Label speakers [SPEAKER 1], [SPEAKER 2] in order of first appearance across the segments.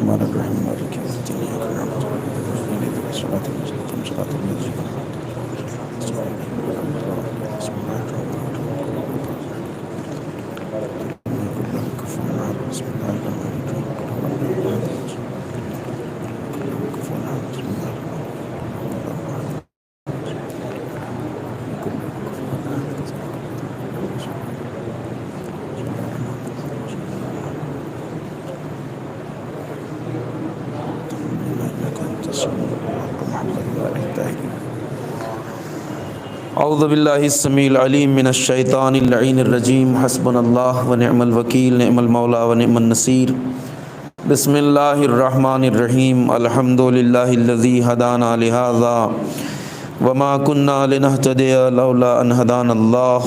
[SPEAKER 1] الرحمن الرحيم مالك يوم الدين إياك نعبد وإياك نستعين اهدنا الصراط المستقيم صراط الذين أنعمت عليهم غير المغضوب عليهم بسم الله الرحمن الرحيم كلهم كفوا أحد بسم الله الرحمن الرحيم قل هو الله أحد كلهم كفوا أحد بسم الله الرحمن اعوذ باللہ السمیع العلیم من الشیطان اللعین الرجیم حسبنا اللہ ونعم الوکیل نعم المولا ونعم النصیر بسم اللہ الرحمن الرحیم الحمد للہ الذی ہدانا لہذا وما كنا لنهتدي لولا ان هدانا اللہ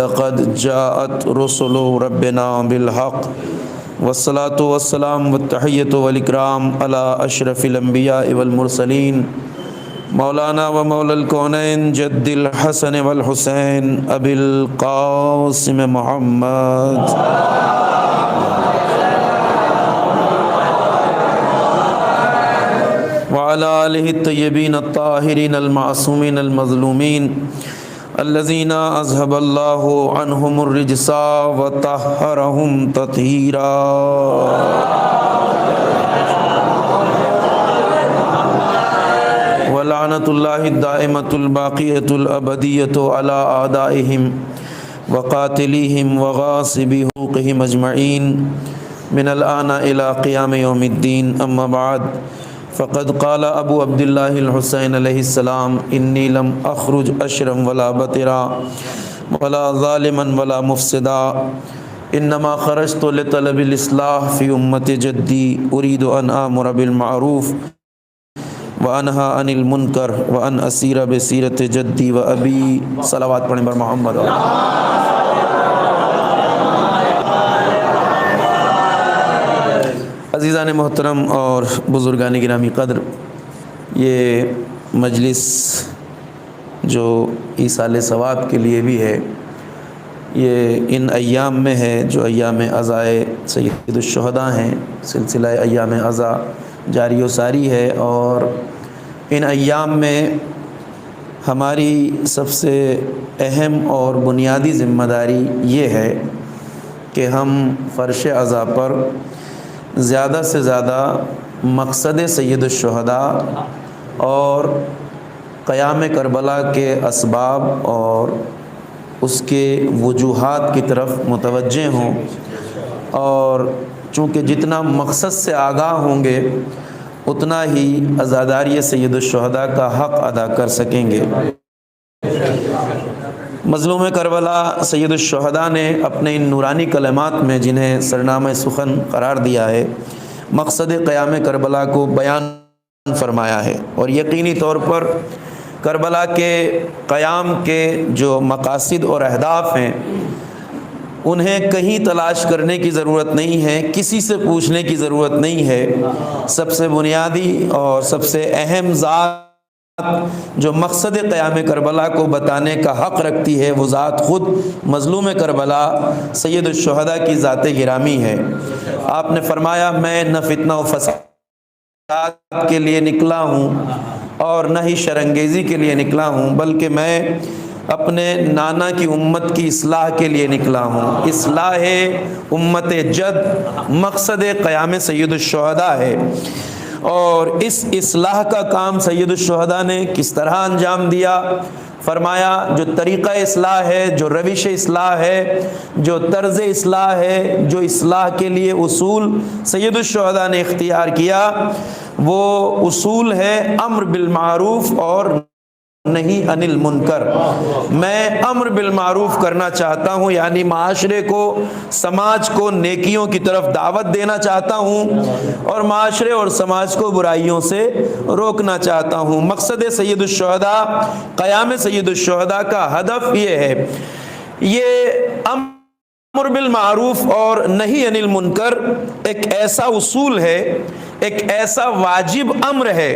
[SPEAKER 1] لقد جاءت رسل ربنا بالحق والصلاة والسلام والتحیۃ والاکرام علی اشرف الانبیاء والمرسلین مولانا و مولا الکونین جد الحسن والحسین ابی القاسم محمد وعلى آلہ الطیبین الطاہرین المعصومین المظلومین الذین اذهب اللہ عنہم الرجس وطہرہم تطہیرا ولعنۃ اللہ الدائمۃ الباقیۃ الابدیۃ علی اعدائہم وقاتلیہم وغاصبی حقوقہم اجمعین من الآن الی قیام یوم الدین اما بعد فقد قال ابو عبد اللہ الحسین علیہ السلام انی لم اخرج اشرا ولا بطرا ولا ظالما ولا مفسدا انما خرجت لطلب الاصلاح فی امت جدی اريد ان آمر بالمعروف وانہا عن المنکر وان اسیر بسیرت جدی و ابی صلوات پڑھیں بر محمد. عزیزان محترم اور بزرگان گرامی قدر، یہ مجلس جو ایصال ثواب کے لیے بھی ہے، یہ ان ایام میں ہے جو ایام عزائے سید الشہداء ہیں. سلسلہ ایام عزا جاری و ساری ہے، اور ان ایام میں ہماری سب سے اہم اور بنیادی ذمہ داری یہ ہے کہ ہم فرش عزا پر زیادہ سے زیادہ مقصد سید الشہداء اور قیام کربلا کے اسباب اور اس کے وجوہات کی طرف متوجہ ہوں، اور چونکہ جتنا مقصد سے آگاہ ہوں گے اتنا ہی عزاداری سید الشہداء کا حق ادا کر سکیں گے. مظلوم کربلا سید الشہداء نے اپنے ان نورانی کلمات میں، جنہیں سرنامہ سخن قرار دیا ہے، مقصد قیام کربلا کو بیان فرمایا ہے، اور یقینی طور پر کربلا کے قیام کے جو مقاصد اور اہداف ہیں انہیں کہیں تلاش کرنے کی ضرورت نہیں ہے، کسی سے پوچھنے کی ضرورت نہیں ہے. سب سے بنیادی اور سب سے اہم ذات جو مقصد قیام کربلا کو بتانے کا حق رکھتی ہے وہ ذات خود مظلوم کربلا سید الشہداء کی ذات گرامی ہے. آپ نے فرمایا میں نہ فتنہ و فساد کے لیے نکلا ہوں اور نہ ہی شرانگیزی کے لیے نکلا ہوں، بلکہ میں اپنے نانا کی امت کی اصلاح کے لیے نکلا ہوں. اصلاح امت جد مقصد قیام سید الشہداء ہے، اور اس اصلاح کا کام سید الشہداء نے کس طرح انجام دیا؟ فرمایا جو طریقہ اصلاح ہے، جو روش اصلاح ہے، جو طرز اصلاح ہے، جو اصلاح کے لیے اصول سید الشہداء نے اختیار کیا، وہ اصول ہے امر بالمعروف اور نہیں عن المنکر. میں امر بالمعروف کرنا چاہتا ہوں، یعنی معاشرے کو، سماج کو نیکیوں کی طرف دعوت دینا چاہتا ہوں، اور معاشرے اور سماج کو برائیوں سے روکنا چاہتا ہوں. مقصد سید الشہداء، قیام سید الشہداء کا ہدف یہ ہے. یہ امر بالمعروف اور نہیں عن المنکر ایک ایسا اصول ہے، ایک ایسا واجب امر ہے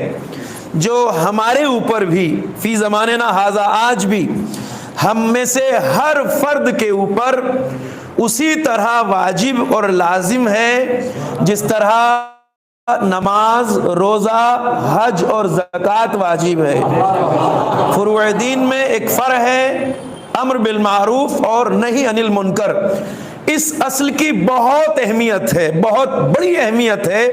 [SPEAKER 1] جو ہمارے اوپر بھی فی زماننا ھذا آج بھی ہم میں سے ہر فرد کے اوپر اسی طرح واجب اور لازم ہے جس طرح نماز، روزہ، حج اور زکوٰۃ واجب ہے۔ فروع دین میں ایک فرع ہے امر بالمعروف اور نہی عن المنکر۔ اس اصل کی بہت اہمیت ہے، بہت بڑی اہمیت ہے،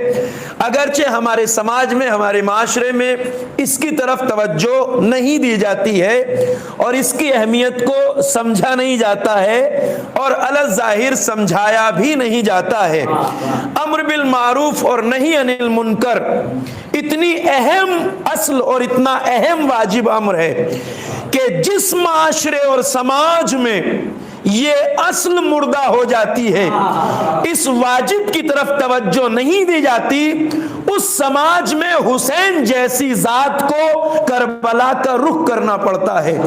[SPEAKER 1] اگرچہ ہمارے سماج میں، ہمارے معاشرے میں اس کی طرف توجہ نہیں دی جاتی ہے اور اس کی اہمیت کو سمجھا نہیں جاتا ہے اور علی الظاہر سمجھایا بھی نہیں جاتا ہے۔ امر بالمعروف اور نہی عن المنکر اتنی اہم اصل اور اتنا اہم واجب امر ہے کہ جس معاشرے اور سماج میں یہ اصل مردہ ہو جاتی ہے، اس واجب کی طرف توجہ نہیں دی جاتی، اس سماج میں حسین جیسی ذات کو کربلا کا رخ کرنا پڑتا ہے،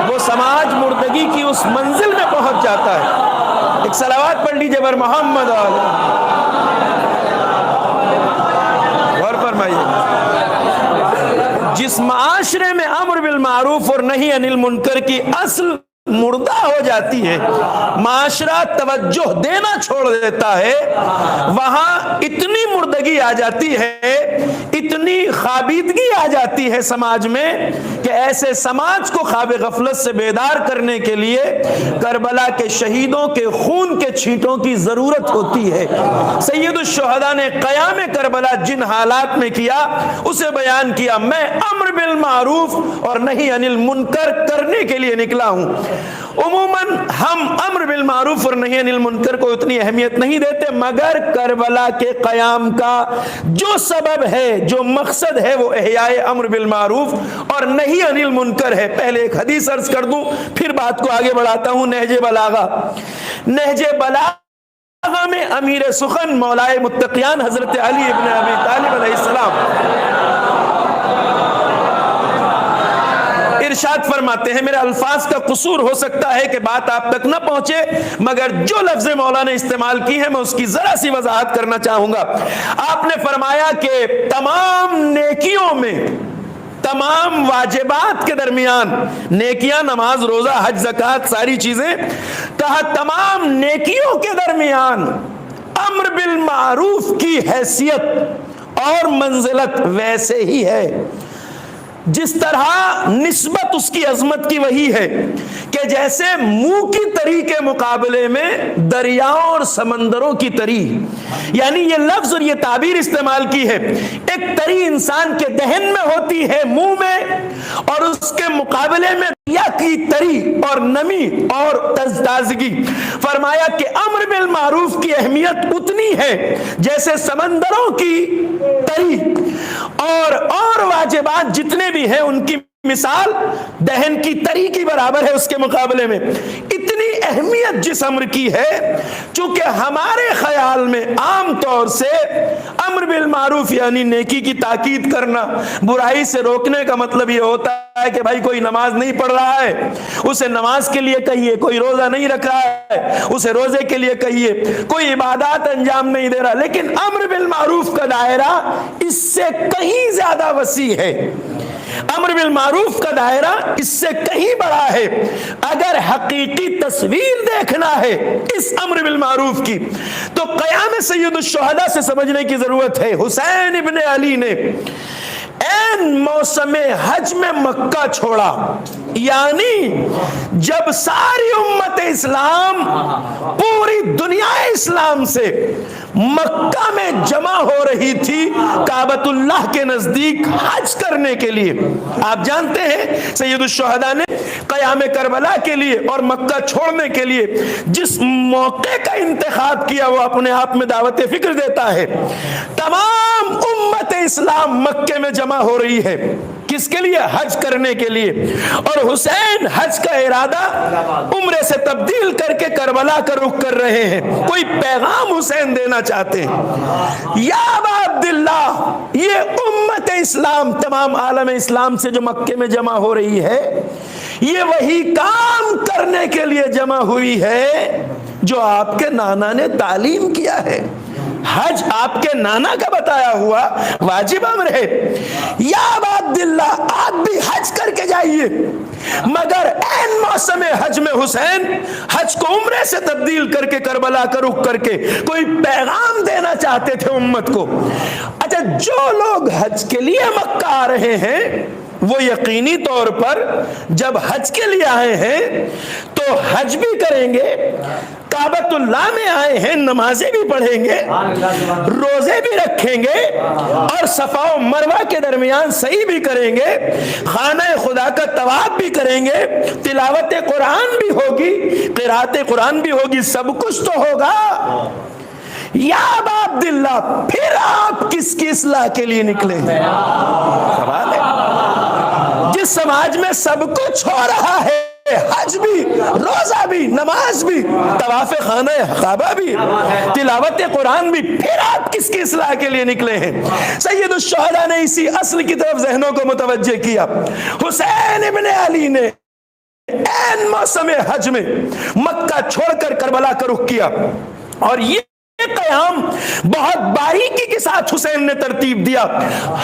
[SPEAKER 1] وہ سماج مردگی کی اس منزل میں پہنچ جاتا ہے۔ ایک صلوات پڑھ لیجئے بر محمد غور فرمائیے۔ جس معاشرے میں امر بالمعروف اور نہی عن المنکر کی اصل مردہ ہو جاتی ہے، معاشرہ توجہ دینا چھوڑ دیتا ہے، وہاں اتنی مردگی آ جاتی ہے، اتنی خابیدگی آ جاتی ہے سماج میں کہ ایسے سماج کو خواب غفلت سے بیدار کرنے کے لیے کربلا کے شہیدوں کے خون کے چھینٹوں کی ضرورت ہوتی ہے۔ سید الشہداء نے قیام کربلا جن حالات میں کیا اسے بیان کیا، میں امر بالمعروف اور نہی عن المنکر کرنے کے لیے نکلا ہوں۔ عموماً ہم امر بالمعروف اور نہی عن المنکر کو اتنی اہمیت نہیں دیتے، مگر کربلا کے قیام کا جو سبب ہے، جو مقصد ہے، وہ احیاء امر بالمعروف اور نہی عن المنکر ہے۔ پہلے ایک حدیث عرض کر دوں، پھر بات کو آگے بڑھاتا ہوں۔ نہج بلاغہ، نہج بلاغہ میں امیر سخن مولائے متقیان حضرت علی ابن ابی طالب علیہ السلام ارشاد فرماتے ہیں، میرے الفاظ کا قصور ہو سکتا ہے کہ بات آپ تک نہ پہنچے، مگر جو لفظ مولا نے استعمال کی ہے میں اس کی ذرا سی وضاحت کرنا چاہوں گا۔ آپ نے فرمایا کہ تمام نیکیوں میں، تمام واجبات کے درمیان، نیکیاں نماز، روزہ، حج، زکوٰۃ، ساری چیزیں، کہا تمام نیکیوں کے درمیان امر بالمعروف کی حیثیت اور منزلت ویسے ہی ہے جس طرح نسبت اس کی عظمت کی وہی ہے کہ جیسے منہ کی تری کے مقابلے میں دریاؤں اور سمندروں کی تری، یعنی یہ لفظ اور یہ تعبیر استعمال کی ہے، ایک تری انسان کے دہن میں ہوتی ہے، منہ میں، اور اس کے مقابلے میں دریا کی تری اور نمی اور تازگی۔ فرمایا کہ امر بالمعروف کی اہمیت اتنی ہے جیسے سمندروں کی تری اور واجبات جتنے بھی ہیں ان کی مثال دہن کی تری کی برابر ہے اس کے مقابلے میں۔ اتنی اہمیت جس امر کی ہے، چونکہ ہمارے خیال میں عام طور سے امر بالمعروف یعنی نیکی کی تاکید کرنا، برائی سے روکنے کا مطلب یہ ہوتا ہے کہ بھائی کوئی نماز نہیں پڑھ رہا ہے اسے نماز کے لیے کہیے، کوئی روزہ نہیں رکھ رہا ہے اسے روزے کے لیے کہیے، کوئی عبادات انجام نہیں دے رہا۔ لیکن امر بالمعروف کا دائرہ اس سے کہیں زیادہ وسیع ہے، امر بالمعروف کا دائرہ اس سے کہیں بڑا ہے۔ اگر حقیقی تصویر دیکھنا ہے اس امر بالمعروف کی تو قیام سید الشہداء سے سمجھنے کی ضرورت ہے۔ حسین ابن علی نے این موسم حج میں مکہ چھوڑا، یعنی جب ساری امت اسلام پوری دنیا اسلام سے مکہ میں جمع ہو رہی تھی کعبۃ اللہ کے نزدیک حج کرنے کے لیے، آپ جانتے ہیں سید الشہداء نے قیام کربلا کے لیے اور مکہ چھوڑنے کے لیے جس موقع کا انتخاب کیا وہ اپنے آپ میں دعوت فکر دیتا ہے۔ تمام امت اسلام مکے میں جمع ہو رہی ہے، کس کے لیے؟ حج کرنے کے لیے، اور حسین حج کا ارادہ عمرے سے تبدیل کر کے کربلا کا رخ کر رہے ہیں، کوئی پیغام حسین دینا چاہتے ہیں۔ یا ابا عبداللہ، یہ امت اسلام تمام عالم اسلام سے جو مکے میں جمع ہو رہی ہے یہ وہی کام کرنے کے لیے جمع ہوئی ہے جو آپ کے نانا نے تعلیم کیا ہے۔ حج آپ کے نانا کا بتایا ہوا واجب امر ہے۔ یا ابا عبداللہ، آپ بھی حج کر کے جائیے، مگر این موسم حج میں حسین حج کو عمرے سے تبدیل کر کے کربلا کا رخ کر کے کوئی پیغام دینا چاہتے تھے امت کو۔ اچھا، جو لوگ حج کے لیے مکہ آ رہے ہیں وہ یقینی طور پر جب حج کے لیے آئے ہیں تو حج بھی کریں گے، کعبۃ اللہ میں آئے ہیں نمازیں بھی پڑھیں گے، روزے بھی رکھیں گے، اور صفا و مروہ کے درمیان سعی بھی کریں گے، خانہ خدا کا طواف بھی کریں گے، تلاوت قرآن بھی ہوگی، قرات قرآن بھی ہوگی، سب کچھ تو ہوگا۔ یا ابا عبداللہ، پھر آپ کس کی اصلاح کے لیے نکلے؟ سوال ہے۔ جس سماج میں سب کچھ ہو رہا ہے، حج بھی، روزہ بھی، نماز بھی، طواف خانہ کعبہ بھی، تلاوت قرآن بھی، پھر آپ کس کی اصلاح کے لیے نکلے ہیں؟ سید الشہداء نے اسی اصل کی طرف ذہنوں کو متوجہ کیا۔ حسین ابن علی نے این موسم حج میں مکہ چھوڑ کر کربلا کا رخ کیا، اور یہ قیام بہت باریکی کے ساتھ حسین نے ترتیب دیا۔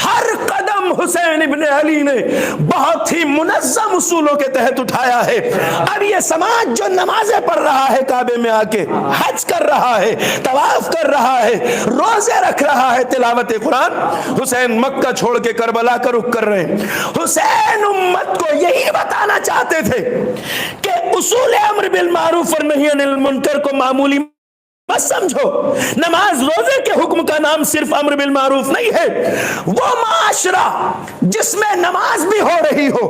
[SPEAKER 1] ہر قدم حسین ابن علی نے بہت ہی منظم اصولوں کے تحت اٹھایا ہے۔ اب یہ سماج جو نمازیں پڑھ رہا ہے کعبے میں آ کے، حج کر رہا ہے، طواف کر رہا ہے، روزے رکھ رہا ہے، تلاوت قرآن، حسین مکہ چھوڑ کے کربلا کا رخ کر رہے ہیں۔ حسین امت کو یہی بتانا چاہتے تھے کہ اصول امر بالمعروف اور نہی عن المنکر کو معمولی بس سمجھو۔ نماز روزے کے حکم کا نام صرف امر بالمعروف نہیں ہے۔ وہ معاشرہ جس میں نماز بھی ہو رہی ہو،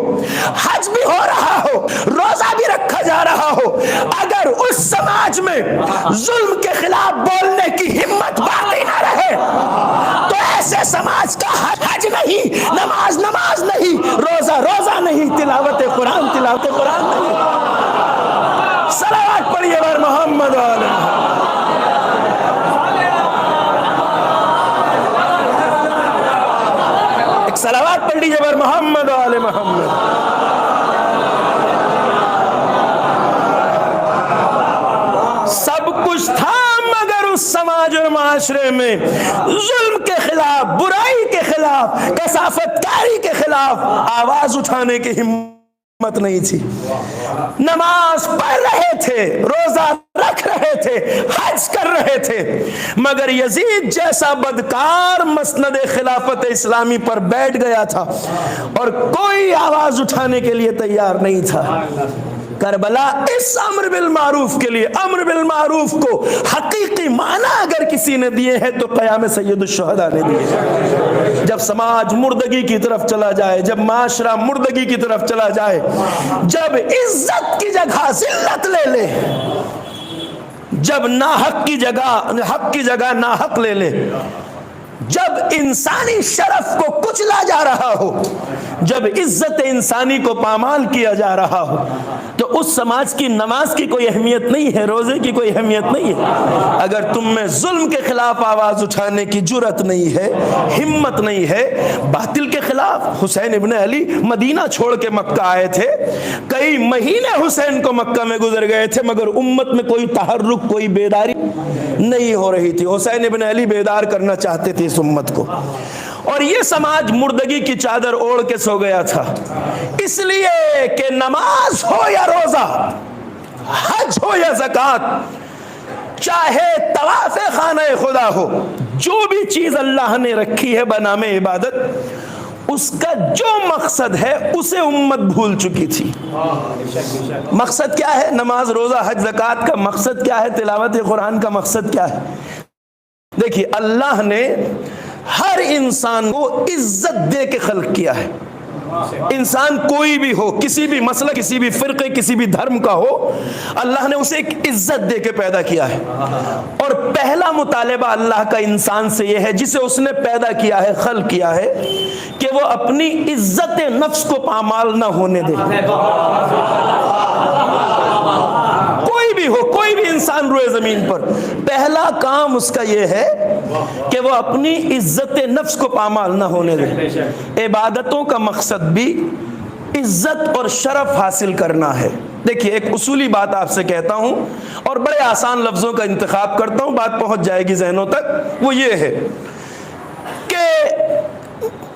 [SPEAKER 1] حج بھی ہو رہا ہو، روزہ بھی رکھا جا رہا ہو، اگر اس سماج میں ظلم کے خلاف بولنے کی ہمت باقی نہ رہے تو ایسے سماج کا حج نہیں، نماز نہیں، روزہ نہیں، تلاوت قرآن نہیں۔ صلوات پڑھیے بر محمد علیہ۔ صلوات پڑھ لیجیے بر محمد و آل محمد۔ سب کچھ تھا مگر اس سماج اور معاشرے میں ظلم کے خلاف، برائی کے خلاف، کثافت کاری کے خلاف آواز اٹھانے کی ہمت نہیں تھی۔ نماز پڑھ رہے تھے، روزہ رکھ رہے تھے، حج کر رہے تھے، مگر یزید جیسا بدکار مسند خلافت اسلامی پر بیٹھ گیا تھا اور کوئی آواز اٹھانے کے لیے تیار نہیں تھا۔ کربلا اس امر بالمعروف کے لیے، امر بالمعروف کو حقیقی معنی اگر کسی نے دیے ہیں تو قیام سید الشہداء نے دیے۔ جب سماج مردگی کی طرف چلا جائے، جب معاشرہ مردگی کی طرف چلا جائے، جب عزت کی جگہ ذلت لے لے، جب ناحق کی جگہ حق کی جگہ ناحق لے لے، جب انسانی شرف کو کچلا جا رہا ہو، جب عزت انسانی کو پامال کیا جا رہا ہو، تو اس سماج کی نماز کی کوئی اہمیت نہیں ہے، روزے کی کوئی اہمیت نہیں ہے۔ اگر تم میں ظلم کے خلاف آواز اٹھانے کی جرت نہیں ہے، ہمت نہیں ہے، باطل کے خلاف۔ حسین ابن علی مدینہ چھوڑ کے مکہ آئے تھے، کئی مہینے حسین کو مکہ میں گزر گئے تھے، مگر امت میں کوئی تحرک، کوئی بیداری نہیں ہو رہی تھی۔ حسین ابن علی بیدار کرنا چاہتے تھے اس امت کو، اور یہ سماج مردگی کی چادر اوڑھ کے سو گیا تھا، اس لیے کہ نماز ہو یا روزہ، حج ہو یا زکوٰۃ، چاہے طواف خانہ خدا ہو، جو بھی چیز اللہ نے رکھی ہے بنام عبادت، اس کا جو مقصد ہے اسے امت بھول چکی تھی۔ مقصد کیا ہے؟ نماز، روزہ، حج، زکوٰۃ کا مقصد کیا ہے؟ تلاوت قرآن کا مقصد کیا ہے؟ دیکھیے، اللہ نے ہر انسان کو عزت دے کے خلق کیا ہے۔ انسان کوئی بھی ہو، کسی بھی مسلک، کسی بھی فرقے، کسی بھی دھرم کا ہو، اللہ نے اسے ایک عزت دے کے پیدا کیا ہے۔ اور پہلا مطالبہ اللہ کا انسان سے یہ ہے، جسے اس نے پیدا کیا ہے، خلق کیا ہے، کہ وہ اپنی عزت نفس کو پامال نہ ہونے دے۔ کوئی بھی ہو، کوئی بھی انسان روئے زمین پر، پہلا کام اس کا یہ ہے کہ وہ اپنی عزت نفس کو پامال نہ ہونے دے۔ عبادتوں کا مقصد بھی عزت اور شرف حاصل کرنا ہے۔ دیکھیے، ایک اصولی بات آپ سے کہتا ہوں اور بڑے آسان لفظوں کا انتخاب کرتا ہوں، بات پہنچ جائے گی ذہنوں تک۔ وہ یہ ہے کہ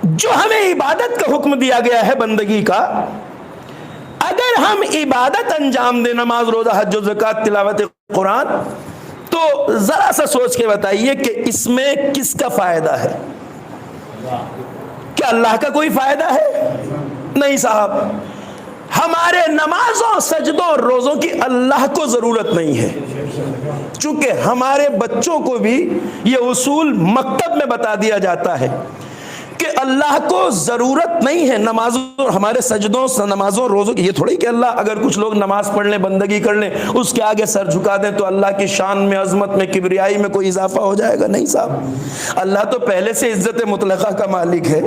[SPEAKER 1] جو ہمیں عبادت کا حکم دیا گیا ہے بندگی کا، اگر ہم عبادت انجام دیں، نماز، روزہ، حج و زکوٰۃ، تلاوت قرآن، تو ذرا سا سوچ کے بتائیے کہ اس میں کس کا فائدہ ہے؟ کیا اللہ کا کوئی فائدہ ہے؟ نہیں صاحب. ہمارے نمازوں، سجدوں اور روزوں کی اللہ کو ضرورت نہیں ہے. چونکہ ہمارے بچوں کو بھی یہ اصول مکتب میں بتا دیا جاتا ہے کہ اللہ کو ضرورت نہیں ہے نمازوں، ہمارے سجدوں، نمازوں، روزوں کی. یہ تھوڑی کہ اللہ اگر کچھ لوگ نماز پڑھ لیں، بندگی کر لیں، اس کے آگے سر جھکا دیں تو اللہ کی شان میں، عظمت میں، کبریائی میں کوئی اضافہ ہو جائے گا. نہیں صاحب، اللہ تو پہلے سے عزت مطلقہ کا مالک ہے،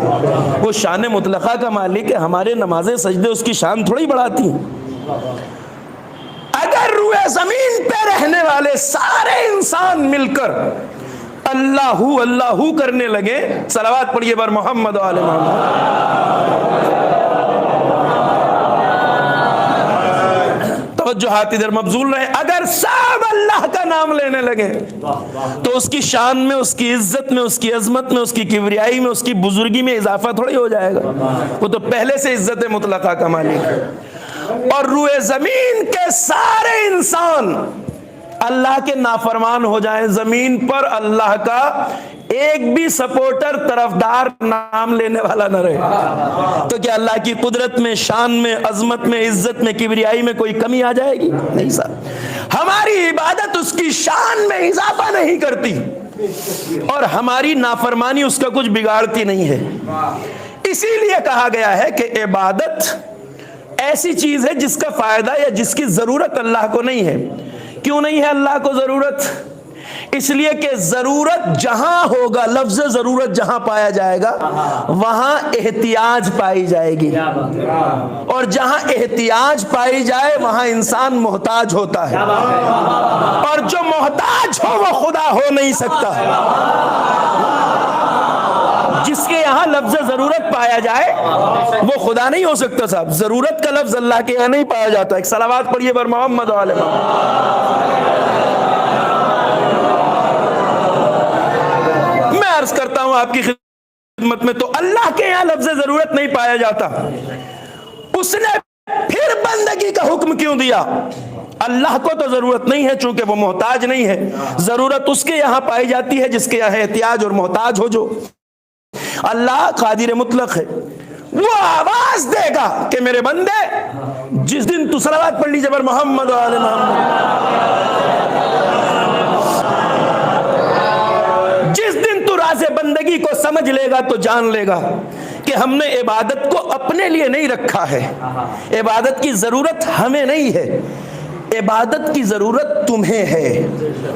[SPEAKER 1] وہ شان مطلقہ کا مالک ہے. ہمارے نمازیں، سجدے اس کی شان تھوڑی بڑھاتی ہیں. اگر روئے زمین پہ رہنے والے سارے انسان مل کر اللہ اللہ کرنے لگے، صلوات پڑھیے بر محمد و آل محمد. توجہات ادھر مبذول رہے. اگر سب اللہ کا نام لینے لگے تو اس کی شان میں، اس کی عزت میں، اس کی عظمت میں، اس کی کبریائی میں، اس کی بزرگی میں اضافہ تھوڑی ہو جائے گا. وہ تو پہلے سے عزت مطلقہ کا مالک ہے. اور روئے زمین کے سارے انسان اللہ کے نافرمان ہو جائیں، زمین پر اللہ کا ایک بھی سپورٹر، طرفدار، نام لینے والا نہ رہے، تو کیا اللہ کی قدرت میں، شان میں، عظمت میں، عزت میں، کبریائی میں کوئی کمی آ جائے گی؟ نہیں صاحب. ہماری عبادت اس کی شان میں اضافہ نہیں کرتی اور ہماری نافرمانی اس کا کچھ بگاڑتی نہیں ہے. اسی لیے کہا گیا ہے کہ عبادت ایسی چیز ہے جس کا فائدہ یا جس کی ضرورت اللہ کو نہیں ہے. کیوں نہیں ہے اللہ کو ضرورت؟ اس لیے کہ ضرورت جہاں ہوگا، لفظ ضرورت جہاں پایا جائے گا وہاں احتیاج پائی جائے گی، اور جہاں احتیاج پائی جائے وہاں انسان محتاج ہوتا ہے، اور جو محتاج ہو وہ خدا ہو نہیں سکتا. جس کے یہاں لفظ ضرورت پایا جائے وہ خدا نہیں ہو سکتا صاحب. ضرورت کا لفظ اللہ کے یہاں نہیں پایا جاتا. ایک صلوات پڑھیے بر محمد و آل محمد. میں عرض کرتا ہوں آپ کی خدمت میں، تو اللہ کے یہاں لفظ ضرورت نہیں پایا جاتا. اس نے پھر بندگی کا حکم کیوں دیا؟ اللہ کو تو ضرورت نہیں ہے چونکہ وہ محتاج نہیں ہے. ضرورت اس کے یہاں پائی جاتی ہے جس کے یہاں احتیاج اور محتاج ہو. جو اللہ قادر مطلق ہے، وہ آواز دے گا کہ میرے بندے، جس دن تو صلوات پڑھ لیجیے بر محمد و آل محمد، جس دن تو راز بندگی کو سمجھ لے گا تو جان لے گا کہ ہم نے عبادت کو اپنے لیے نہیں رکھا ہے، عبادت کی ضرورت ہمیں نہیں ہے، عبادت کی ضرورت تمہیں ہے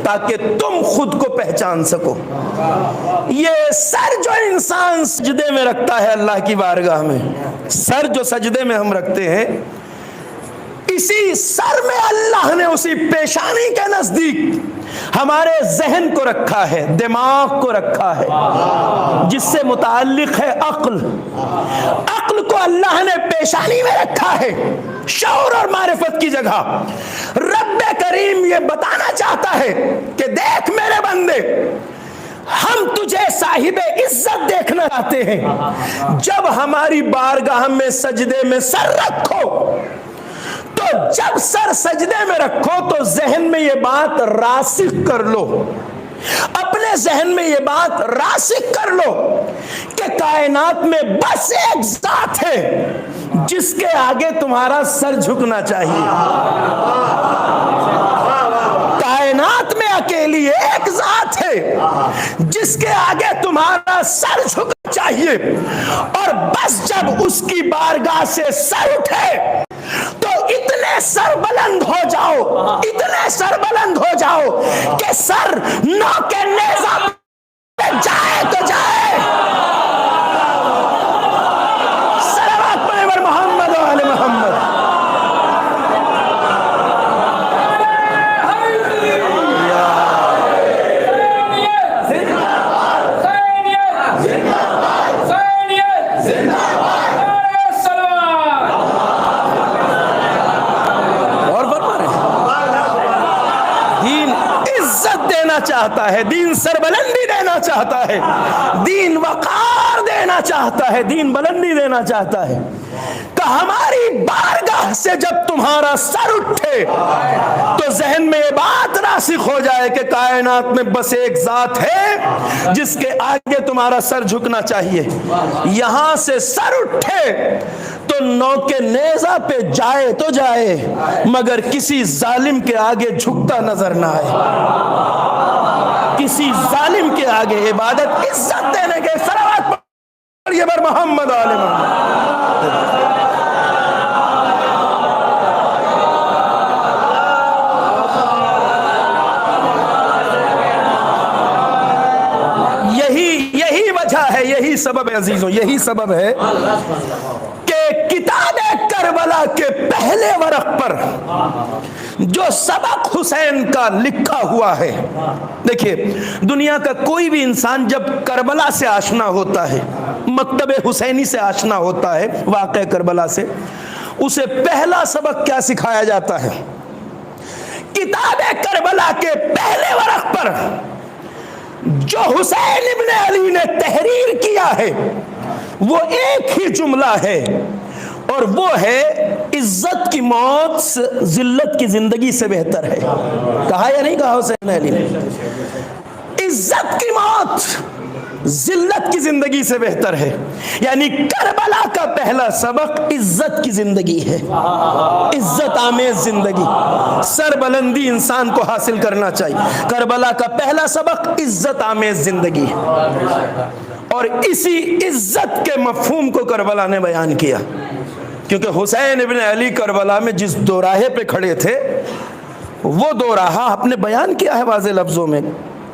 [SPEAKER 1] تاکہ تم خود کو پہچان سکو. یہ سر جو انسان سجدے میں رکھتا ہے اللہ کی بارگاہ میں، سر جو سجدے میں ہم رکھتے ہیں، اسی سر میں اللہ نے اسی پیشانی کے نزدیک ہمارے ذہن کو رکھا ہے، دماغ کو رکھا ہے، جس سے متعلق ہے عقل. عقل کو اللہ نے پیشانی میں رکھا ہے، شعور اور معرفت کی جگہ. رب کریم یہ بتانا چاہتا ہے کہ دیکھ میرے بندے، ہم تجھے صاحب عزت دیکھنا چاہتے ہیں. جب ہماری بارگاہ میں سجدے میں سر رکھو، تو جب سر سجدے میں رکھو تو ذہن میں یہ بات راسخ کر لو، اپنے ذہن میں یہ بات راسخ کر لو کہ کائنات میں بس ایک ذات ہے جس کے آگے تمہارا سر جھکنا چاہیے. کائنات میں اکیلی ایک ذات ہے جس کے آگے تمہارا سر جھکنا چاہیے، اور بس جب اس کی بارگاہ سے سر اٹھے تو اتنے سر بلند ہو جاؤ، اتنے سر بلند ہو جاؤ کہ سر نو کے نیزہ پہ جائے تو جائے. صلوات پڑھیں بر محمد و آل محمد. چاہتا ہے، دین سربلند بلندی دینا چاہتا ہے، دین وقار دینا چاہتا ہے، دین بلندی دینا چاہتا ہے کہ ہماری بارگاہ سے جب تمہارا سر اٹھے تو ذہن میں یہ بات راسخ ہو جائے کہ کائنات میں بس ایک ذات ہے جس کے آگے تمہارا سر جھکنا چاہیے۔ یہاں سے سر اٹھے تو نوکے نیزہ پہ جائے تو جائے مگر کسی ظالم کے آگے جھکتا نظر نہ آئے، کسی ظالم کے آگے۔ عبادت عزت دینے کے صلوات پڑھیے بر محمد آل محمد۔ یہی وجہ ہے، یہی سبب ہے عزیزوں، یہی سبب ہے کہ کتاب کربلا کے پہلے ورق پر جو سبق حسین کا لکھا ہوا ہے، دیکھیے دنیا کا کوئی بھی انسان جب کربلا سے آشنا ہوتا ہے، مکتب حسینی سے آشنا ہوتا ہے، واقعہ کربلا سے، اسے پہلا سبق کیا سکھایا جاتا ہے؟ کتاب کربلا کے پہلے ورق پر جو حسین ابن علی نے تحریر کیا ہے وہ ایک ہی جملہ ہے، اور وہ ہے عزت کی موت ذلت کی زندگی سے بہتر ہے۔ کہا یا نہیں کہا حسین علی نے؟ عزت کی موت ذلت کی زندگی سے بہتر ہے، یعنی کربلا کا پہلا سبق عزت کی زندگی ہے، عزت آمیز زندگی، سر بلندی انسان کو حاصل کرنا چاہیے۔ کربلا کا پہلا سبق عزت آمیز زندگی ہے، اور اسی عزت کے مفہوم کو کربلا نے بیان کیا، کیونکہ حسین ابن علی کربلا میں جس دوراہے پہ کھڑے تھے وہ دوراہا آپ نے بیان کیا ہے واضح لفظوں میں،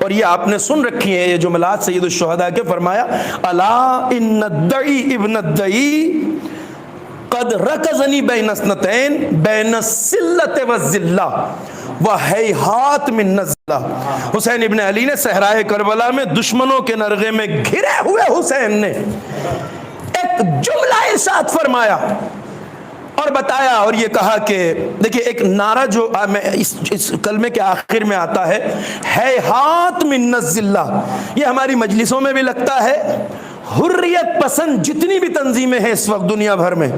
[SPEAKER 1] اور یہ آپ نے سن رکھی ہیں یہ جملات سید الشہداء کے، فرمایا الا ان الدعی ابن الدعی قد رکزنی بین اثنتین بین السلۃ والذلہ وہیہات من نزلہ۔ حسین ابن علی نے صحرائے کربلا میں دشمنوں کے نرغے میں گھرے ہوئے حسین نے ایک جملہ ارشاد فرمایا اور بتایا، اور یہ کہا کہ دیکھیں ایک نعرہ جو اس کلمے کے آخر میں آتا ہے ہیہات من الذلہ، یہ ہماری مجلسوں میں بھی لگتا ہے۔ حریت پسند جتنی بھی تنظیمیں ہیں اس وقت دنیا بھر میں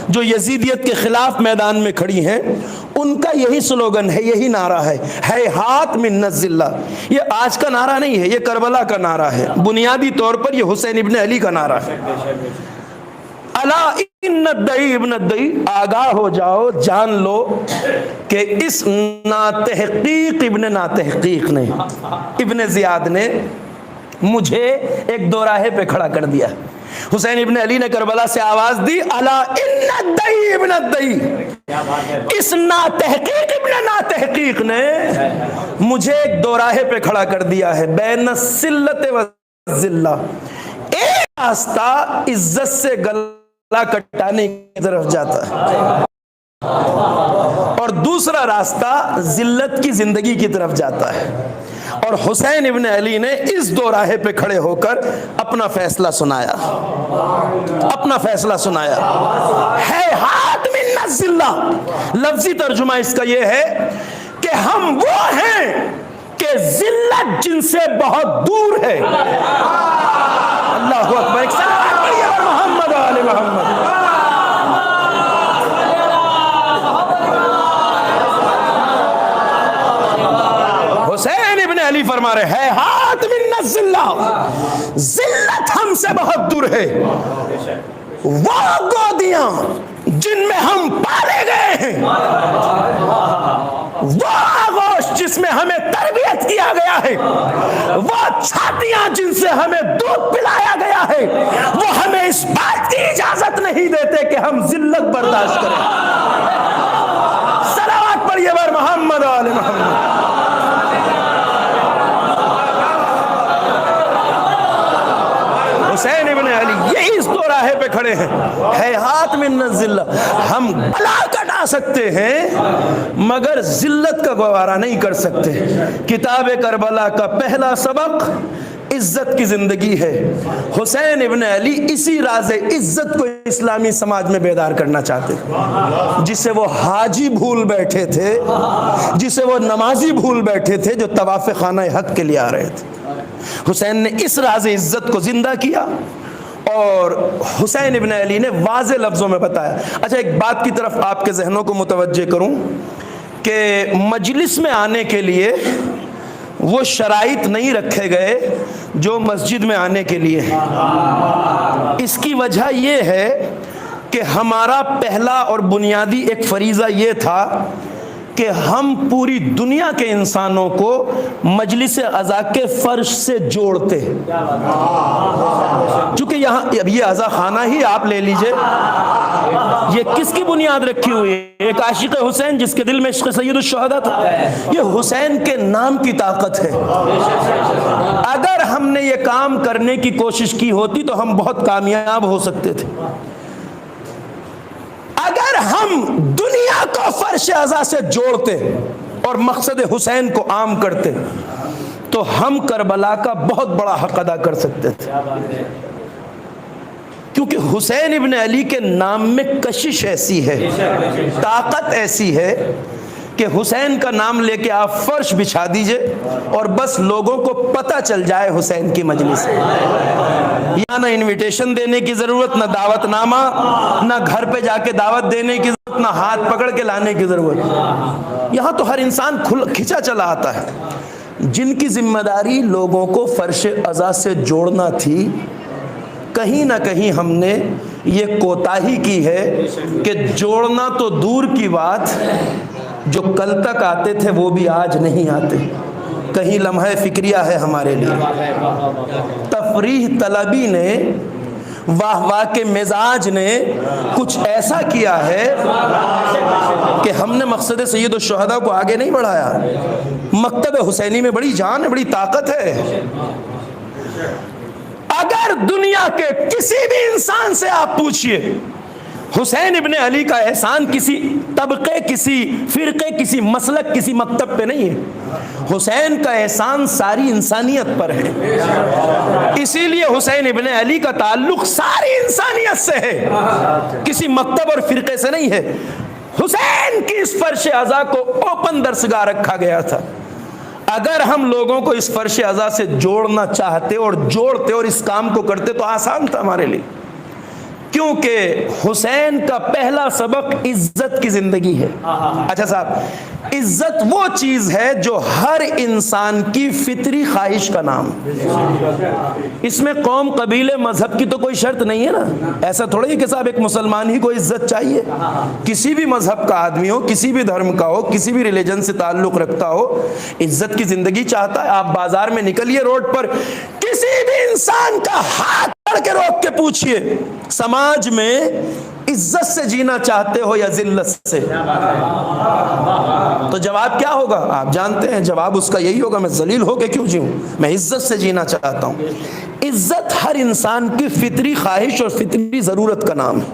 [SPEAKER 1] جو یزیدیت کے خلاف میدان میں کھڑی ہیں، ان کا یہی سلوگن ہے، یہی نعرہ ہے ہیہات من الذلہ۔ یہ آج کا نعرہ نہیں ہے، یہ کربلا کا نعرہ ہے، بنیادی طور پر یہ حسین ابن علی کا نعرہ ہے۔ الا ان الدعی ابن الدعی، آگاہ ہو جاؤ، جان لو کہ اس ناتحقیق ابن ناتحقیق نے، ابن زیاد نے مجھے ایک دوراہے پہ کھڑا کر دیا۔ حسین ابن علی نے کربلا سے آواز دی الا ان الدعی ابن الدعی، اس ناتحقیق ابن ناتحقیق نے مجھے ایک دوراہے پہ کھڑا کر دیا ہے، بین السلۃ والذلہ، ایک راستہ عزت سے گلا کٹانے کی طرف جاتا ہے اور دوسرا راستہ ذلت کی زندگی کی طرف جاتا ہے، اور حسین ابن علی نے اس دو راہے پہ کھڑے ہو کر اپنا فیصلہ سنایا، اپنا فیصلہ سنایا۔ ہیہات من الذلہ، لفظی ترجمہ اس کا یہ ہے کہ ہم وہ ہیں کہ ذلت جن سے بہت دور ہے۔ اللہ اکبر، ایک صلوات پڑھیے محمد آل محمد۔ حسین ابن علی فرما رہے ہیں ہیہات من الذلہ، ذلت ہم سے بہت دور ہے، وہ گودیاں جن میں ہم پالے گئے ہیں، وہ آغوش جس میں ہمیں تربیت کیا گیا ہے، وہ چھاتیاں جن سے ہمیں دودھ پلایا گیا ہے، وہ ہمیں اس بات کی اجازت نہیں دیتے کہ ہم ذلت برداشت کریں۔ صلوات پڑھیے بر محمد آل محمد۔ حسین ابن علی یہی اس دو راہے پہ کھڑے ہیں، ہیہات من الذلہ، ہم بلا کٹا سکتے ہیں مگر ذلت کا گوارا نہیں کر سکتے۔ کتاب کربلا کا پہلا سبق عزت کی زندگی ہے۔ حسین ابن علی اسی راز عزت کو اسلامی سماج میں بیدار کرنا چاہتے ہیں، جسے وہ حاجی بھول بیٹھے تھے، جسے وہ نمازی بھول بیٹھے تھے جو طواف خانہ حق کے لیے آ رہے تھے۔ حسین نے اس راز عزت کو زندہ کیا اور حسین ابن علی نے واضح لفظوں میں بتایا۔ اچھا، ایک بات کی طرف آپ کے ذہنوں کو متوجہ کروں کہ مجلس میں آنے کے لیے وہ شرائط نہیں رکھے گئے جو مسجد میں آنے کے لیے ہیں۔ اس کی وجہ یہ ہے کہ ہمارا پہلا اور بنیادی ایک فریضہ یہ تھا کہ ہم پوری دنیا کے انسانوں کو مجلس عزا کے فرش سے جوڑتے، چونکہ یہاں اب یہ عزا خانہ ہی آپ لے لیجئے، یہ کس کی بنیاد رکھی ہوئی ہے؟ ایک عاشق حسین جس کے دل میں عشق سید الشہداء تھا، یہ حسین کے نام کی طاقت ہے۔ اگر ہم نے یہ کام کرنے کی کوشش کی ہوتی تو ہم بہت کامیاب ہو سکتے تھے۔ اگر ہم دنیا کو فرش عزا سے جوڑتے اور مقصد حسین کو عام کرتے تو ہم کربلا کا بہت بڑا حق ادا کر سکتے تھے، کیونکہ حسین ابن علی کے نام میں کشش ایسی ہے، طاقت ایسی ہے کہ حسین کا نام لے کے آپ فرش بچھا دیجئے اور بس لوگوں کو پتہ چل جائے حسین کی مجلس ہے۔ یہاں نہ انویٹیشن دینے کی ضرورت، نہ دعوت نامہ، نہ گھر پہ جا کے دعوت دینے کی ضرورت، نہ ہاتھ پکڑ کے لانے کی ضرورت۔ یہاں تو ہر انسان کھچا چلا آتا ہے۔ جن کی ذمہ داری لوگوں کو فرش عزا سے جوڑنا تھی، کہیں نہ کہیں ہم نے یہ کوتاہی کی ہے کہ جوڑنا تو دور کی بات، جو کل تک آتے تھے وہ بھی آج نہیں آتے۔ کہیں لمحہ فکریہ ہے ہمارے لیے، تفریح طلبی نے، واہ واہ کے مزاج نے کچھ ایسا کیا ہے کہ ہم نے مقصد سید الشہداء کو آگے نہیں بڑھایا۔ مکتب حسینی میں بڑی جان ہے، بڑی طاقت ہے۔ اگر دنیا کے کسی بھی انسان سے آپ پوچھئے، حسین ابن علی کا احسان کسی طبقے، کسی فرقے، کسی مسلک، کسی مکتب پہ نہیں ہے، حسین کا احسان ساری انسانیت پر ہے۔ اسی لیے حسین ابن علی کا تعلق ساری انسانیت سے ہے، کسی مکتب اور فرقے سے نہیں ہے۔ حسین کی اس فرش عزا کو اوپن درسگاہ رکھا گیا تھا۔ اگر ہم لوگوں کو اس فرش عزا سے جوڑنا چاہتے اور جوڑتے اور اس کام کو کرتے تو آسان تھا ہمارے لیے، کیونکہ حسین کا پہلا سبق عزت کی زندگی ہے۔ اچھا صاحب، عزت وہ چیز ہے جو ہر انسان کی فطری خواہش کا نام، اس میں قوم، قبیلے، مذہب کی تو کوئی شرط نہیں ہے نا۔ ایسا تھوڑا ہی کہ صاحب ایک مسلمان ہی کو عزت چاہیے، کسی بھی مذہب کا آدمی ہو، کسی بھی دھرم کا ہو، کسی بھی ریلیجن سے تعلق رکھتا ہو، عزت کی زندگی چاہتا ہے۔ آپ بازار میں نکلیے، روڈ پر کسی بھی انسان کا ہاتھ پکڑ کے روک کے پوچھئے، سماج میں عزت سے جینا چاہتے ہو یا ذلت سے؟ تو جواب کیا ہوگا؟ آپ جانتے ہیں جواب اس کا یہی ہوگا، میں ذلیل ہو کے کیوں جیوں، میں عزت سے جینا چاہتا ہوں۔ عزت ہر انسان کی فطری خواہش اور فطری ضرورت کا نام ہے،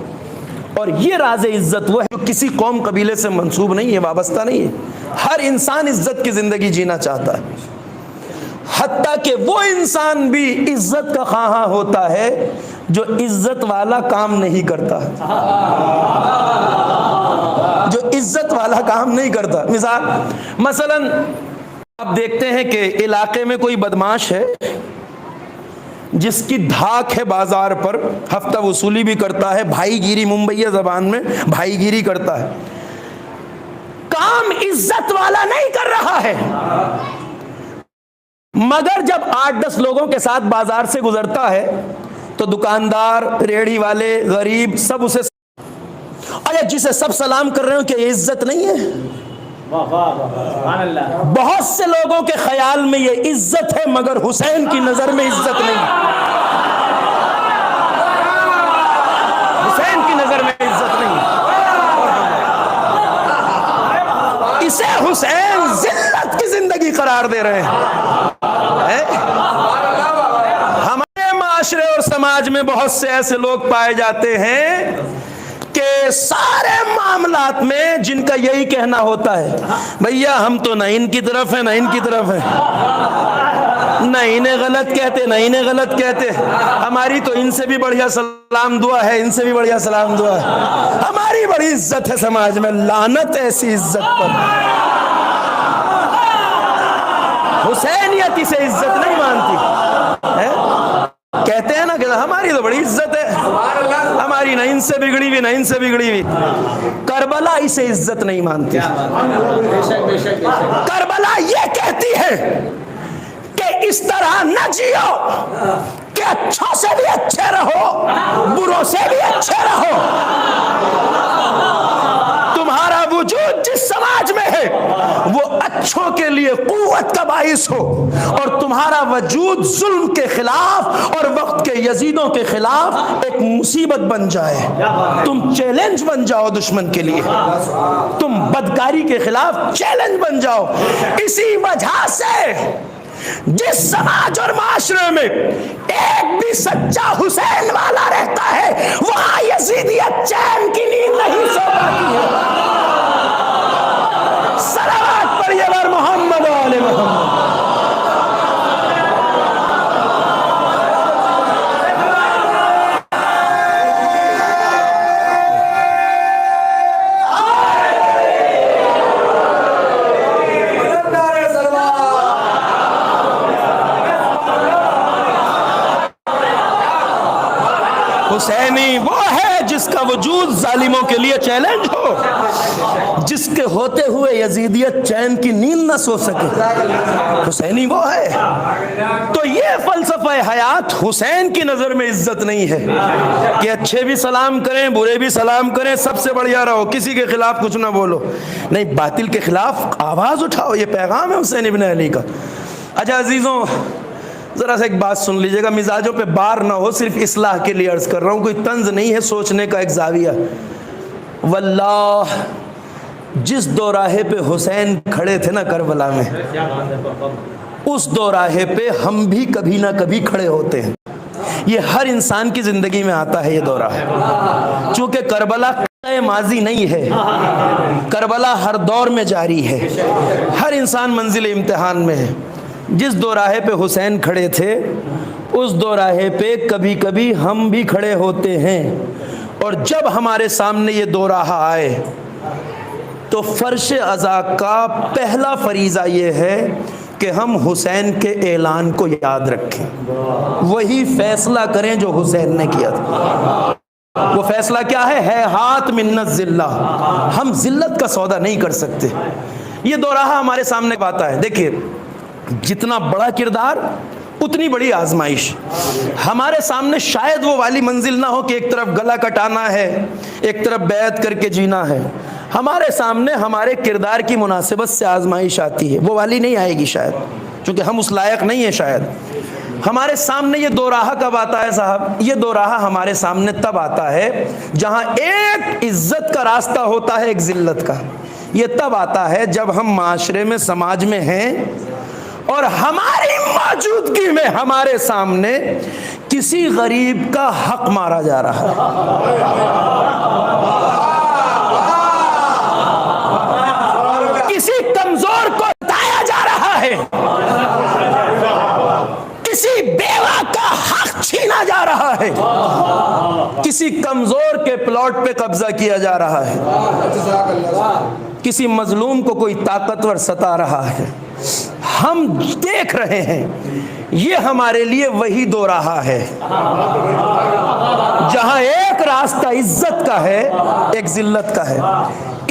[SPEAKER 1] اور یہ راز عزت وہ ہے جو کسی قوم، قبیلے سے منسوب نہیں ہے، وابستہ نہیں ہے۔ ہر انسان عزت کی زندگی جینا چاہتا ہے، حتیٰ کہ وہ انسان بھی عزت کا خواہاں ہوتا ہے جو عزت والا کام نہیں کرتا، جو عزت والا کام نہیں کرتا۔ مثلا آپ دیکھتے ہیں کہ علاقے میں کوئی بدماش ہے جس کی دھاک ہے بازار پر، ہفتہ وصولی بھی کرتا ہے، بھائی گیری، ممبئی زبان میں بھائی گیری کرتا ہے، کام عزت والا نہیں کر رہا ہے، مگر جب 8-10 لوگوں کے ساتھ بازار سے گزرتا ہے تو دکاندار، ریڑھی والے، غریب سب اسے، ارے جسے سب سلام کر رہے ہو کہ یہ عزت نہیں ہے؟ بہت سے لوگوں کے خیال میں یہ عزت ہے، مگر حسین کی نظر میں عزت نہیں، حسین کی نظر میں عزت نہیں، اسے حسین ذلت کی زندگی قرار دے رہے ہیں۔ ہمارے معاشرے اور سماج میں بہت سے ایسے لوگ پائے جاتے ہیں کہ سارے معاملات میں جن کا یہی کہنا ہوتا ہے، بھیا ہم تو نہ ان کی طرف ہیں نہ ان کی طرف ہیں، نہ انہیں غلط کہتے نہ انہیں غلط کہتے، ہماری تو ان سے بھی بڑھیا سلام دعا ہے، ان سے بھی بڑھیا سلام دعا ہے، ہماری بڑی عزت ہے سماج میں۔ لعنت ایسی عزت پر، حسینیت اسے عزت نہیں مانتی۔ کہتے ہیں نا کہ ہماری تو بڑی عزت ہے، ہماری نہ ان سے بگڑی ہوئی نہ ان سے بگڑی ہوئی. کربلا اسے عزت نہیں مانتی. کربلا یہ کہتی ہے کہ اس طرح نہ جیو کہ اچھوں سے بھی اچھے رہو، بروں سے بھی اچھے رہو. تمہارا وجود جس سماج میں ہے وہ اچھوں کے لیے قوت کا باعث ہو، اور تمہارا وجود ظلم کے خلاف اور وقت کے یزیدوں کے خلاف ایک مصیبت بن جائے. تم چیلنج بن جاؤ دشمن کے لیے، تم بدکاری کے خلاف چیلنج بن جاؤ. اسی وجہ سے جس سماج اور معاشرے میں ایک بھی سچا حسین والا رہتا ہے وہاں یزیدیت چین کی نیند نہیں سو پاتی ہے. صلوات پڑھیے بر محمد و آل محمد. حسینی وہ ہے جس کا وجود ظالموں کے لیے چیلنج ہو، جس کے ہوتے ہوئے یزیدیت چین کی نیند نہ سو سکے. حسینی وہ ہے. تو یہ فلسفہ حیات حسین کی نظر میں عزت نہیں ہے کہ اچھے بھی سلام کریں برے بھی سلام کریں، سب سے بڑھیا رہو، کسی کے خلاف کچھ نہ بولو. نہیں، باطل کے خلاف آواز اٹھاؤ. یہ پیغام ہے حسین ابن علی کا. اچھا عزیزوں، ذرا سا ایک بات سن لیجئے گا، مزاجوں پہ بار نہ ہو، صرف اصلاح کے لیے عرض کر رہا ہوں، کوئی طنز نہیں ہے، سوچنے کا ایک زاویہ. واللہ جس دوراہے پہ حسین کھڑے تھے نا کربلا میں، اس دوراہے پہ ہم بھی کبھی نہ کبھی کھڑے ہوتے ہیں. یہ ہر انسان کی زندگی میں آتا ہے یہ دورہ، چونکہ کربلا ماضی نہیں ہے، کربلا ہر دور میں جاری ہے، ہر انسان منزل امتحان میں ہے. جس دوراہے پہ حسین کھڑے تھے اس دوراہے پہ کبھی کبھی ہم بھی کھڑے ہوتے ہیں. اور جب ہمارے سامنے یہ دوراہا آئے تو فرش عزا کا پہلا فریضہ یہ ہے کہ ہم حسین کے اعلان کو یاد رکھیں، وہی فیصلہ کریں جو حسین نے کیا تھا. وہ فیصلہ کیا ہے؟ ہاتھ منت ذلہ، ہم ذلت کا سودا نہیں کر سکتے. یہ دوراہا ہمارے سامنے آتا ہے. دیکھیے، جتنا بڑا کردار اتنی بڑی آزمائش. ہمارے سامنے شاید وہ والی منزل نہ ہو کہ ایک طرف گلا کٹانا ہے ایک طرف بیعت کر کے جینا ہے. ہمارے سامنے ہمارے کردار کی مناسبت سے آزمائش آتی ہے، وہ والی نہیں آئے گی شاید، چونکہ ہم اس لائق نہیں ہیں شاید. ہمارے سامنے یہ دوراہا کب آتا ہے صاحب؟ یہ دوراہا ہمارے سامنے تب آتا ہے جہاں ایک عزت کا راستہ ہوتا ہے ایک ذلت کا. یہ تب آتا ہے جب ہم معاشرے میں سماج میں ہیں اور ہماری موجودگی میں ہمارے سامنے کسی غریب کا حق مارا جا رہا ہے، کسی کمزور کو بتایا جا رہا ہے، کسی بیوہ کا حق چھینا جا رہا ہے، کسی کمزور کے پلاٹ پہ قبضہ کیا جا رہا ہے، کسی مظلوم کو کوئی طاقتور ستا رہا ہے. ہم دیکھ رہے ہیں. یہ ہمارے لیے وہی دوراہا ہے جہاں ایک راستہ عزت کا ہے ایک ذلت کا ہے.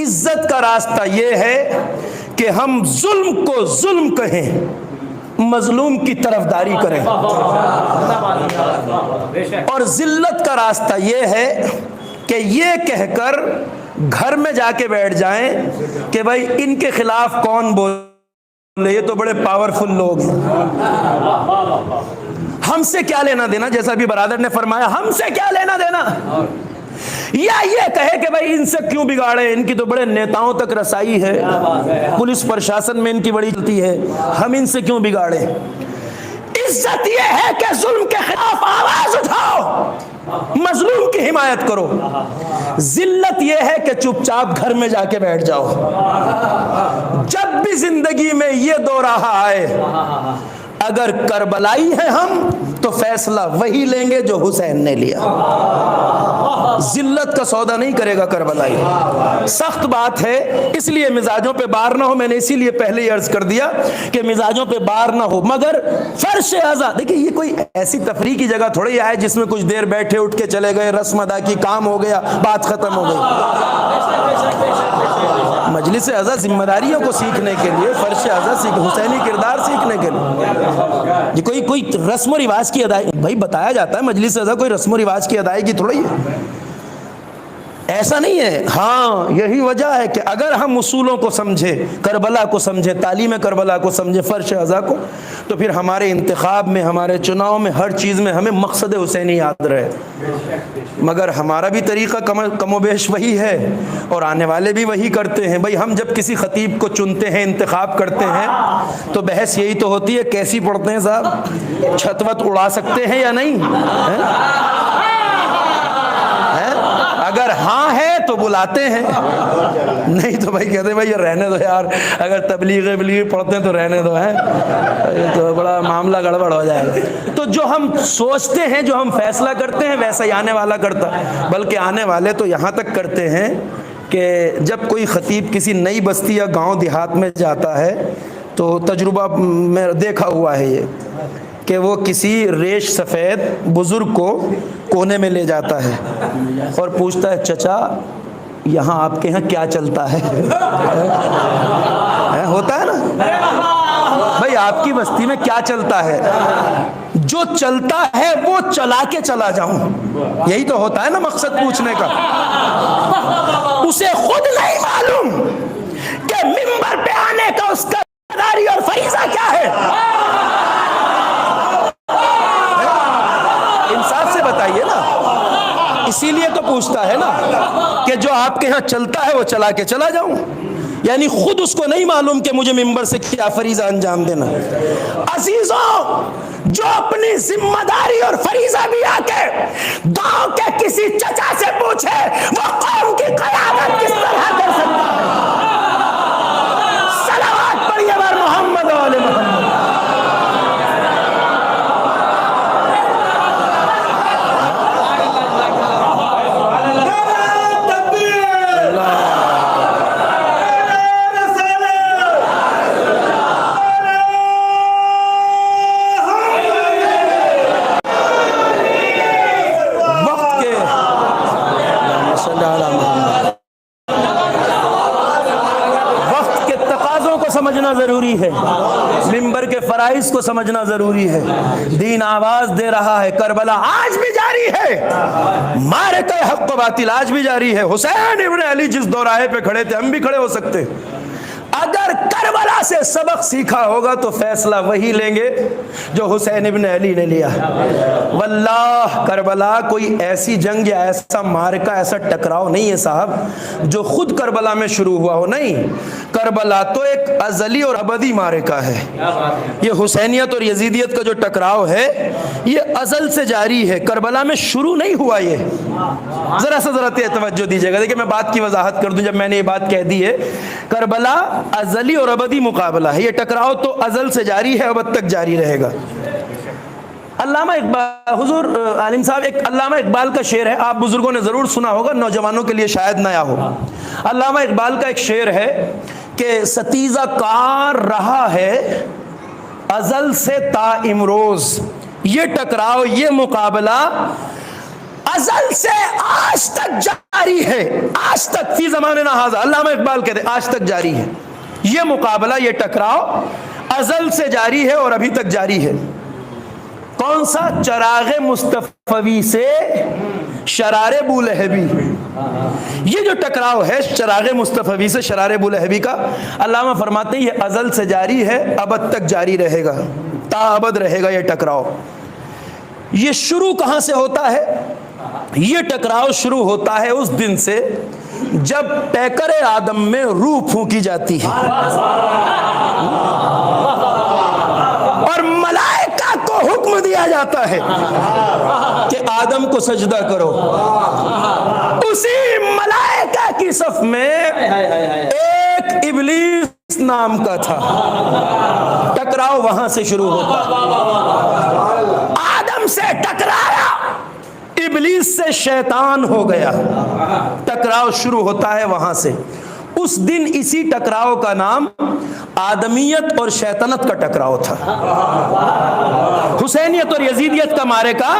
[SPEAKER 1] عزت کا راستہ یہ ہے کہ ہم ظلم کو ظلم کہیں، مظلوم کی طرفداری کریں، اور ذلت کا راستہ یہ ہے کہ یہ کہہ کر گھر میں جا کے بیٹھ جائیں کہ بھائی ان کے خلاف کون بولے، یہ تو بڑے پاورفل لوگ ہیں، ہم سے کیا لینا دینا. جیسا بھی برادر نے فرمایا، ہم سے کیا لینا دینا. یا یہ کہے کہ بھائی ان سے کیوں بگاڑے، ان کی تو بڑے نیتاؤں تک رسائی ہے، پولیس پرشاسن میں ان کی بڑی چلتی ہے، ہم ان سے کیوں بگاڑے. عزت یہ ہے کہ ظلم کے خلاف آواز اٹھاؤ، مظلوم کی حمایت کرو. ذلت یہ ہے کہ چپ چاپ گھر میں جا کے بیٹھ جاؤ. جب بھی زندگی میں یہ دوراہا آئے، اگر کربلائی ہیں ہم تو تو فیصلہ وہی لیں گے جو حسین نے لیا. ذلت کا سودا نہیں کرے گا کربلائی. سخت بات ہے, اس لیے مزاجوں پہ بار نہ ہو. میں نے اسی لیے پہلے ہی عرض کر دیا کہ مزاجوں پہ بار نہ ہو, مگر فرش ازا. دیکھیں یہ کوئی ایسی تفریح کی جگہ تھوڑی آئے جس میں کچھ دیر بیٹھے اٹھ کے چلے گئے, رسم ادا کی, کام ہو گیا, بات ختم ہو گئی. مجلس ازا ذمہ داریوں کو سیکھنے کے لیے, فرش ازا حسینی کردار سیکھنے کے لیے. یہ کوئی رسم و رواج کی ادائیگی, بھائی بتایا جاتا ہے مجلس ازا کوئی رسم و رواج کی ادائیگی تھوڑی ہے, ایسا نہیں ہے. ہاں یہی وجہ ہے کہ اگر ہم اصولوں کو سمجھے, کربلا کو سمجھے, تعلیم کربلا کو سمجھے, فرش ازا کو, تو پھر ہمارے انتخاب میں, ہمارے چناؤ میں, ہر چیز میں ہمیں مقصد حسینی یاد رہے. مگر ہمارا بھی طریقہ کم و بیش وہی ہے, اور آنے والے بھی وہی کرتے ہیں. بھائی ہم جب کسی خطیب کو چنتے ہیں, انتخاب کرتے ہیں, تو بحث یہی تو ہوتی ہے کیسی پڑھتے ہیں صاحب, چھت وت اڑا سکتے ہیں یا نہیں. اگر ہاں ہے تو بلاتے ہیں, نہیں تو بھائی کہتے ہیں بھائی یہ رہنے دو یار, اگر تبلیغ پڑھتے ہیں تو رہنے دو, ہے تو بڑا معاملہ گڑبڑ ہو جائے گا. تو جو ہم سوچتے ہیں, جو ہم فیصلہ کرتے ہیں, ویسا ہی آنے والا کرتا. بلکہ آنے والے تو یہاں تک کرتے ہیں کہ جب کوئی خطیب کسی نئی بستی یا گاؤں دیہات میں جاتا ہے, تو تجربہ میں دیکھا ہوا ہے یہ, کہ وہ کسی ریش سفید بزرگ کو کونے میں لے جاتا ہے اور پوچھتا ہے چچا یہاں آپ کے یہاں کیا چلتا ہے. ہوتا ہے نا بھائی, آپ کی بستی میں کیا چلتا ہے, جو چلتا ہے وہ چلا کے چلا جاؤں. یہی تو ہوتا ہے نا مقصد پوچھنے کا. اسے خود نہیں معلوم کہ منبر پہ آنے کا اس کا داری اور فریضہ کیا ہے. انصاف سے بتائیے نا, اسی لیے تو پوچھتا ہے نا کہ جو آپ کے ہاں چلتا ہے وہ چلا کے چلا جاؤں. یعنی خود اس کو نہیں معلوم کہ مجھے منبر سے کیا فریضہ انجام دینا. عزیزوں, جو اپنی ذمہ داری اور فریضہ بھی آ کے گاؤں کے کسی چچا سے پوچھے, وہ قوم کی قیادت کس طرح کر سکتا ہے. صلوات پڑھیے بر محمد و آل محمد. سمجھنا ضروری ہے, منبر کے فرائض کو سمجھنا ضروری ہے. دین آواز دے رہا ہے, کربلا آج بھی جاری ہے, معرکہ حق و باطل آج بھی جاری ہے. حسین ابن علی جس دوراہے پہ کھڑے تھے ہم بھی کھڑے ہو سکتے. اگر کربلا سے سبق سیکھا ہوگا تو فیصلہ وہی لیں گے جو حسین ابن علی نے لیا. واللہ کربلا کوئی ایسی جنگ یا ایسا معرکہ, ایسا ٹکراؤ نہیں ہے صاحب جو خود کربلا میں شروع ہوا ہو. نہیں, کربلا تو ایک ازلی اور ابدی معرکہ ہے. یہ حسینیت اور یزیدیت کا جو ٹکراؤ ہے یہ ازل سے جاری ہے, کربلا میں شروع نہیں ہوا. یہ ذرا توجہ دیجیے گا. دیکھیں میں بات کی وضاحت کر دوں, جب میں نے یہ بات کہہ دی ہے, کربلا ازلی اور ابدی مقابلہ ہے. یہ ٹکراؤ تو ازل سے جاری ہے, ابد تک جاری رہے گا. علامہ اقبال, حضور عالم صاحب, ایک علامہ اقبال کا شعر ہے, آپ بزرگوں نے ضرور سنا ہوگا, نوجوانوں کے لیے شاید نیا ہو. علامہ اقبال کا ایک شعر ہے کہ ستیزہ کار رہا ہے ازل سے تا امروز. یہ ٹکراؤ, یہ مقابلہ ازل سے آج تک جاری ہے, آج تک فی زماننا ھذا. علامہ اقبال کہتے ہیں آج تک جاری ہے یہ مقابلہ, یہ ٹکراؤ ازل سے جاری ہے اور ابھی تک جاری ہے. کون سا؟ چراغ مصطفی سے شرار بولہبی. یہ جو ٹکراؤ ہے چراغ مصطفی سے شرار بولہبی کا, علامہ فرماتے ہیں یہ ازل سے جاری ہے, ابد تک جاری رہے گا, تا ابد رہے گا یہ ٹکراؤ. یہ شروع کہاں سے ہوتا ہے؟ یہ ٹکراؤ شروع ہوتا ہے اس دن سے جب پیکر آدم میں روح پھونکی جاتی ہے اور ملائکہ کو حکم دیا جاتا ہے کہ آدم کو سجدہ کرو. اسی ملائکہ کی صف میں ایک ابلیس نام کا تھا. ٹکراؤ وہاں سے شروع ہوتا. آدم ٹکرایا ابلیس سے شیطان ہو گیا. ٹکراؤ شروع ہوتا ہے وہاں سے. اس دن اسی ٹکراؤ کا نام آدمیت اور شیطنت کا ٹکراؤ تھا. حسینیت اور یزیدیت کا معرکہ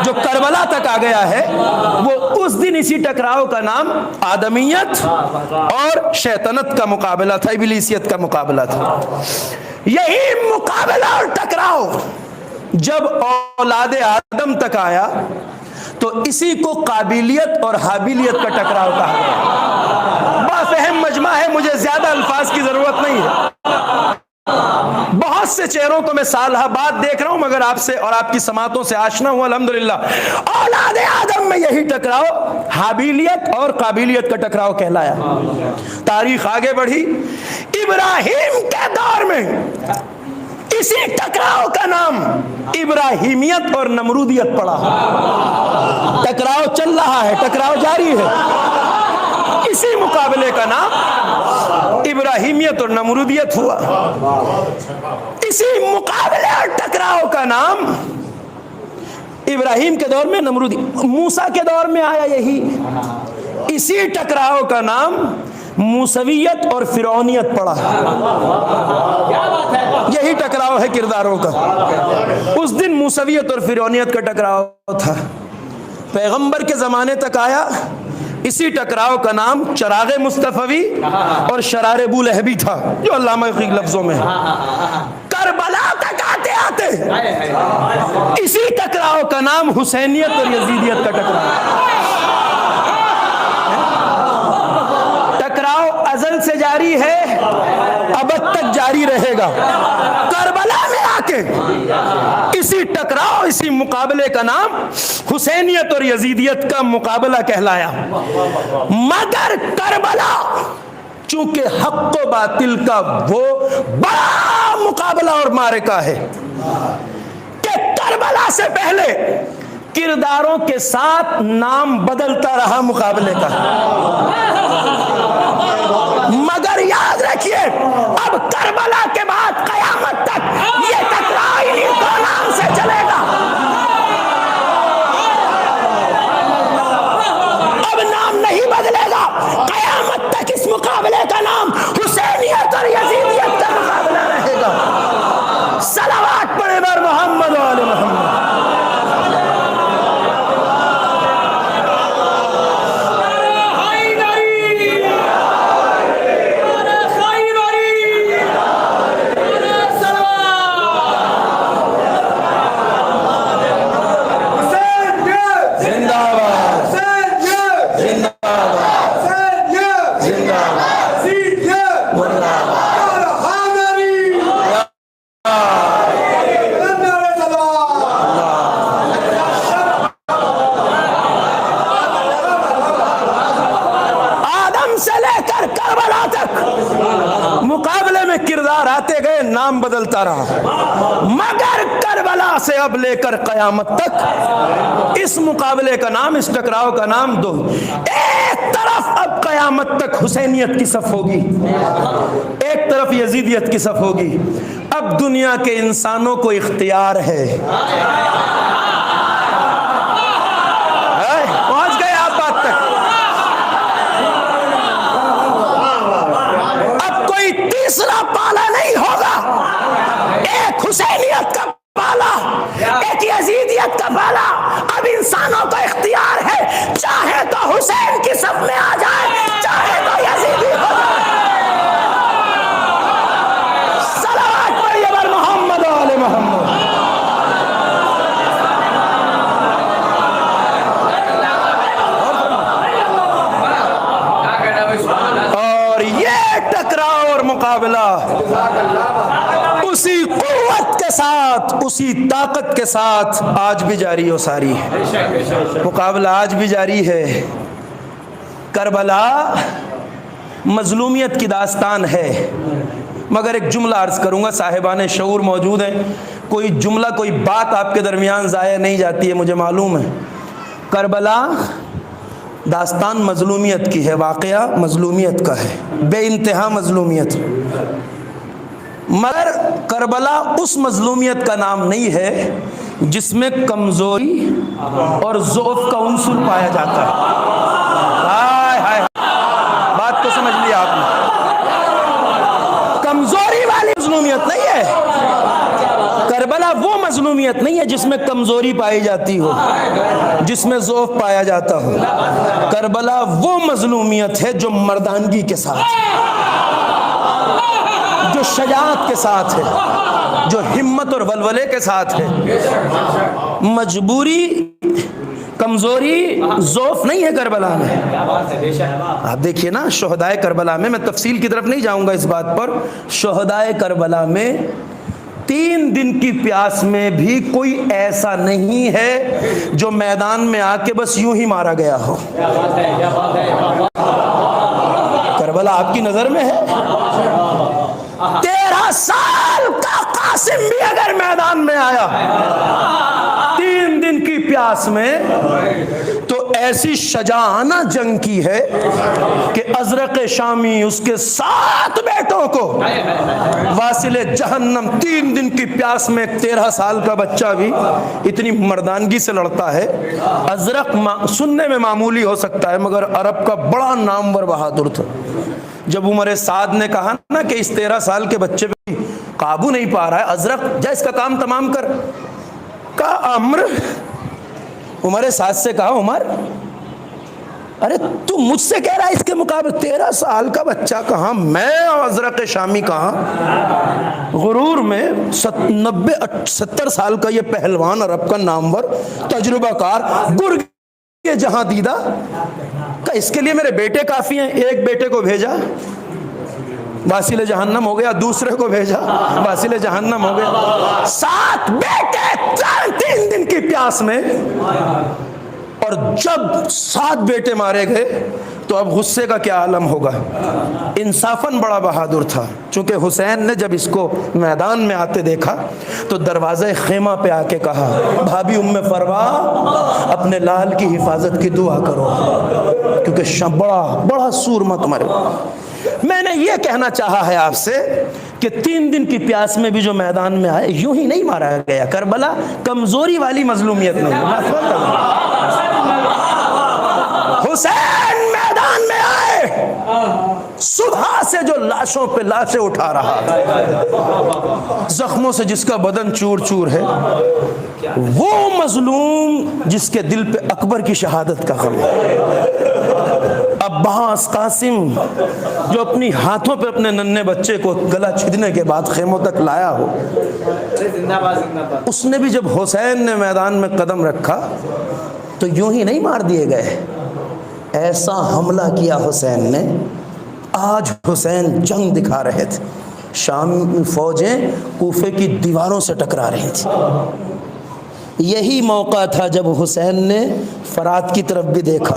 [SPEAKER 1] جو کربلا تک آ گیا ہے وہ اس دن اسی ٹکراؤ کا نام آدمیت اور شیطنت کا مقابلہ تھا, ابلیسیت کا مقابلہ تھا. یہی مقابلہ اور ٹکراؤ جب اولاد آدم تک آیا تو اسی کو قابلیت اور حابیلیت کا ٹکراؤ کہا گیا. بافہم مجمع ہے, مجھے زیادہ الفاظ کی ضرورت نہیں ہے. بہت سے چہروں کو میں سالہ بعد دیکھ رہا ہوں مگر آپ سے اور آپ کی سماعتوں سے آشنا ہوں الحمدللہ. اولاد آدم میں یہی ٹکراؤ حابیلیت اور قابلیت کا ٹکراؤ کہلایا. تاریخ آگے بڑھی, ابراہیم کے دور میں اسی ٹکراؤ کا نام ابراہیمیت اور نمرودیت پڑا. ٹکراؤ چل رہا ہے, ٹکراؤ جاری ہے. اسی مقابلے کا نام ابراہیمیت اور نمرودیت ہوا. اسی مقابلے اور ٹکراؤ کا نام ابراہیم کے دور میں نمرودی, موسیٰ کے دور میں آیا یہی. اسی ٹکراؤ کا نام موسویت اور فرعونیت پڑا. یہی ٹکراؤ ہے کرداروں کا. اس دن موسویت اور فرعونیت کا ٹکراؤ تھا. پیغمبر کے زمانے تک آیا. اسی ٹکراؤ کا نام چراغ مصطفی اور شرار ابو لہبی تھا جو علامہ کے لفظوں میں. کربلا تک آتے آتے اسی ٹکراؤ کا نام حسینیت اور یزیدیت کا ٹکراؤ. ٹکراؤ ازل سے جاری ہے, ابد تک جاری رہے گا. کربلا میں آ کے اسی ٹکراؤ اسی مقابلے کا نام حسینیت اور یزیدیت کا مقابلہ کہلایا. مگر کربلا چونکہ حق و باطل کا وہ بڑا مقابلہ اور معرکہ ہے کہ کربلا سے پہلے کرداروں کے ساتھ نام بدلتا رہا مقابلے کا. مگر یاد رکھیے اب کربلا کے بعد قیامت تک یہ ٹکراؤ انہیں دو نام سے چلے گا. اب نام نہیں بدلے گا. قیامت تک اس مقابلے کا نام حسینیت اور یزیدیت کا مقابلہ رہے گا. صلوات پڑھے بر محمد و آل محمد. مقابلے میں کردار آتے گئے, نام بدلتا رہا. مگر کربلا سے اب لے کر قیامت تک اس مقابلے کا نام, اس ٹکراؤ کا نام دو. ایک طرف اب قیامت تک حسینیت کی صف ہوگی, ایک طرف یزیدیت کی صف ہوگی. اب دنیا کے انسانوں کو اختیار ہے. پہنچ گئے آپ بات تک. تیسرا پالا نہیں ہوگا. ایک حسینیت کا پالا, ایک یزیدیت کا پالا. اب انسانوں کا اختیار ہے, چاہے تو حسین کی صف میں آ جائے, چاہے تو یزیدی ہو جائے. صلوات پڑھیے بر محمد و آل محمد. اور یہ ٹکراؤ اور مقابلہ اسی قوت کے ساتھ, اسی طاقت کے ساتھ آج بھی جاری و ساری ہے. مقابلہ آج بھی جاری ہے. کربلا مظلومیت کی داستان ہے. مگر ایک جملہ عرض کروں گا, صاحبان شعور موجود ہیں, کوئی جملہ کوئی بات آپ کے درمیان ضائع نہیں جاتی ہے, مجھے معلوم ہے. کربلا داستان مظلومیت کی ہے, واقعہ مظلومیت کا ہے, بے انتہا مظلومیت. مگر کربلا اس مظلومیت کا نام نہیں ہے جس میں کمزوری اور ضعف کا عنصر پایا جاتا ہے. ہائے ہائے، بات کو سمجھ لیا آپ نے. کمزوری والی مظلومیت نہیں ہے کربلا، وہ مظلومیت نہیں ہے جس میں کمزوری پائی جاتی ہو، جس میں ضعف پایا جاتا ہو. کربلا وہ مظلومیت ہے جو مردانگی کے ساتھ ہے، جو شجاعت کے ساتھ ہے، جو ہمت اور ولولے کے ساتھ ہے. مجبوری، کمزوری، ضعف نہیں ہے کربلا میں. آپ دیکھیے نا شہدائے کربلا میں تفصیل کی طرف نہیں جاؤں گا اس بات پر. شہدائے کربلا میں 3 دن کی پیاس میں بھی کوئی ایسا نہیں ہے جو میدان میں آ کے بس یوں ہی مارا گیا ہو. کربلا آپ کی نظر میں ہے. 13 سال کا قاسم بھی اگر میدان میں آیا 3 دن کی پیاس میں تو ایسی شجاعانہ جنگ کی ہے کہ ازرق شامی اس کے 7 بیٹوں کو واصل جہنم 3 دن کی پیاس میں 13 سال کا بچہ بھی اتنی مردانگی سے لڑتا ہے. ازرق سننے میں معمولی ہو سکتا ہے مگر عرب کا بڑا نامور بہادر تھا. جب عمر سعد نے کہا نا کہ اس 13 سال کے بچے پہ قابو نہیں پا رہا ہے، ازرق جا اس کا کام تمام کر. کہا عمر سعد سے کہا عمر ارے تو مجھ سے کہہ رہا ہے اس کے مقابلے 13 سال کا بچہ کہاں، میں اور ازرق شامی کہاں. غرور میں 70 سال کا یہ پہلوان عرب کا نامور تجربہ کار گرگ کے جہاں دیدہ کہ اس کے لیے میرے بیٹے کافی ہیں. ایک بیٹے کو بھیجا واصل جہنم ہو گیا، دوسرے کو بھیجا واصل جہنم ہو گیا. 7 بیٹے 3 دن کی پیاس میں. اور جب 7 بیٹے مارے گئے تو اب غصے کا کیا عالم ہوگا. انصافاً بڑا بہادر تھا، چونکہ حسین نے جب اس کو میدان میں آتے دیکھا تو دروازے خیمہ پہ آ کے کہا بھابھی ام فروا اپنے لال کی حفاظت کی دعا کرو، کیونکہ بڑا سورما تمہارے. میں نے یہ کہنا چاہا ہے آپ سے کہ 3 دن کی پیاس میں بھی جو میدان میں آئے یوں ہی نہیں مارا گیا. کربلا کمزوری والی مظلومیت نہیں. حسین میدان میں آئے، صبح سے جو لاشوں پہ لاشیں اٹھا رہا، زخموں سے جس کا بدن چور چور ہے، وہ مظلوم جس کے دل پہ اکبر کی شہادت کا غم ہے. عباس قاسم جو اپنی ہاتھوں پہ اپنے ننھے بچے کو گلا چھدنے کے بعد خیموں تک لایا ہو، اس نے بھی جب حسین نے میدان میں قدم رکھا تو یوں ہی نہیں مار دیے گئے. ایسا حملہ کیا حسین نے. آج حسین جنگ دکھا رہے تھے، شام فوجیں کوفے کی دیواروں سے ٹکرا رہی تھی. یہی موقع تھا جب حسین نے فرات کی طرف بھی دیکھا.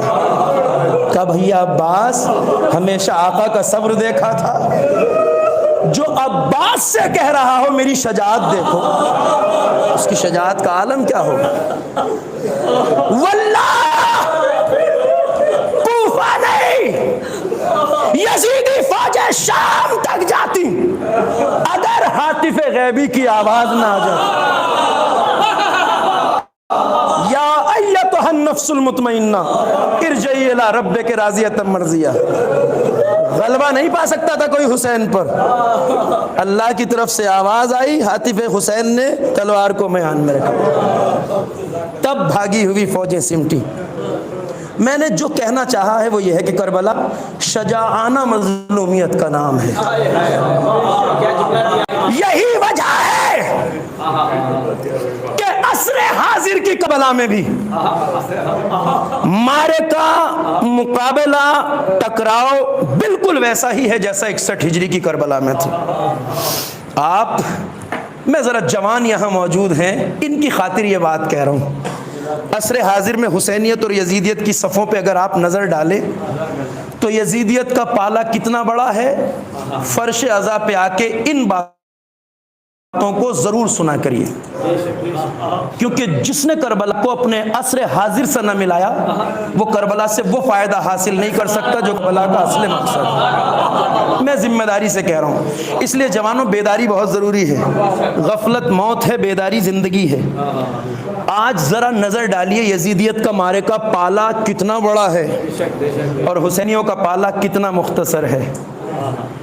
[SPEAKER 1] کہا بھیا عباس ہمیشہ آقا کا صبر دیکھا تھا، جو عباس سے کہہ رہا ہو میری شجاعت دیکھو، اس کی شجاعت کا عالم کیا ہوگا. واللہ کوفہ نہیں، یزیدی فوجیں شام تک جاتی اگر ہاتف غیبی کی آواز نہ آ جائے. یا ایتھا النفس المطمئنہ ارجعی الی ربک راضیۃ مرضیہ. غلبہ نہیں پا سکتا تھا کوئی حسین پر. اللہ کی طرف سے آواز آئی، ہاتف حسین نے تلوار کو میان میں رکھا، تب بھاگی ہوئی فوجیں سمٹی. میں نے جو کہنا چاہا ہے وہ یہ ہے کہ کربلا شجاعانہ مظلومیت کا نام ہے. یہی وجہ ہے کہ عصر حاضر کی کربلا میں بھی معرکہ، مقابلہ، ٹکراؤ بالکل ویسا ہی ہے جیسا 61 ہجری کی کربلا میں تھا. میں ذرا جوان یہاں موجود ہیں، ان کی خاطر یہ بات کہہ رہا ہوں. عصر حاضر میں حسینیت اور یزیدیت کی صفوں پہ اگر آپ نظر ڈالیں تو یزیدیت کا پالا کتنا بڑا ہے. فرش عزا پہ آ کے ان بات باتوں کو ضرور سنا کریے، کیونکہ جس نے کربلا کو اپنے عصر حاضر سے نہ ملایا وہ کربلا سے وہ فائدہ حاصل نہیں کر سکتا جو کربلا کا اصل مقصد۔ میں ذمہ داری سے کہہ رہا ہوں، اس لیے جوانوں بیداری بہت ضروری ہے۔ غفلت موت ہے، بیداری زندگی ہے۔ آج ذرا نظر ڈالیے یزیدیت کا مارے کا پالا کتنا بڑا ہے اور حسینیوں کا پالا کتنا مختصر ہے۔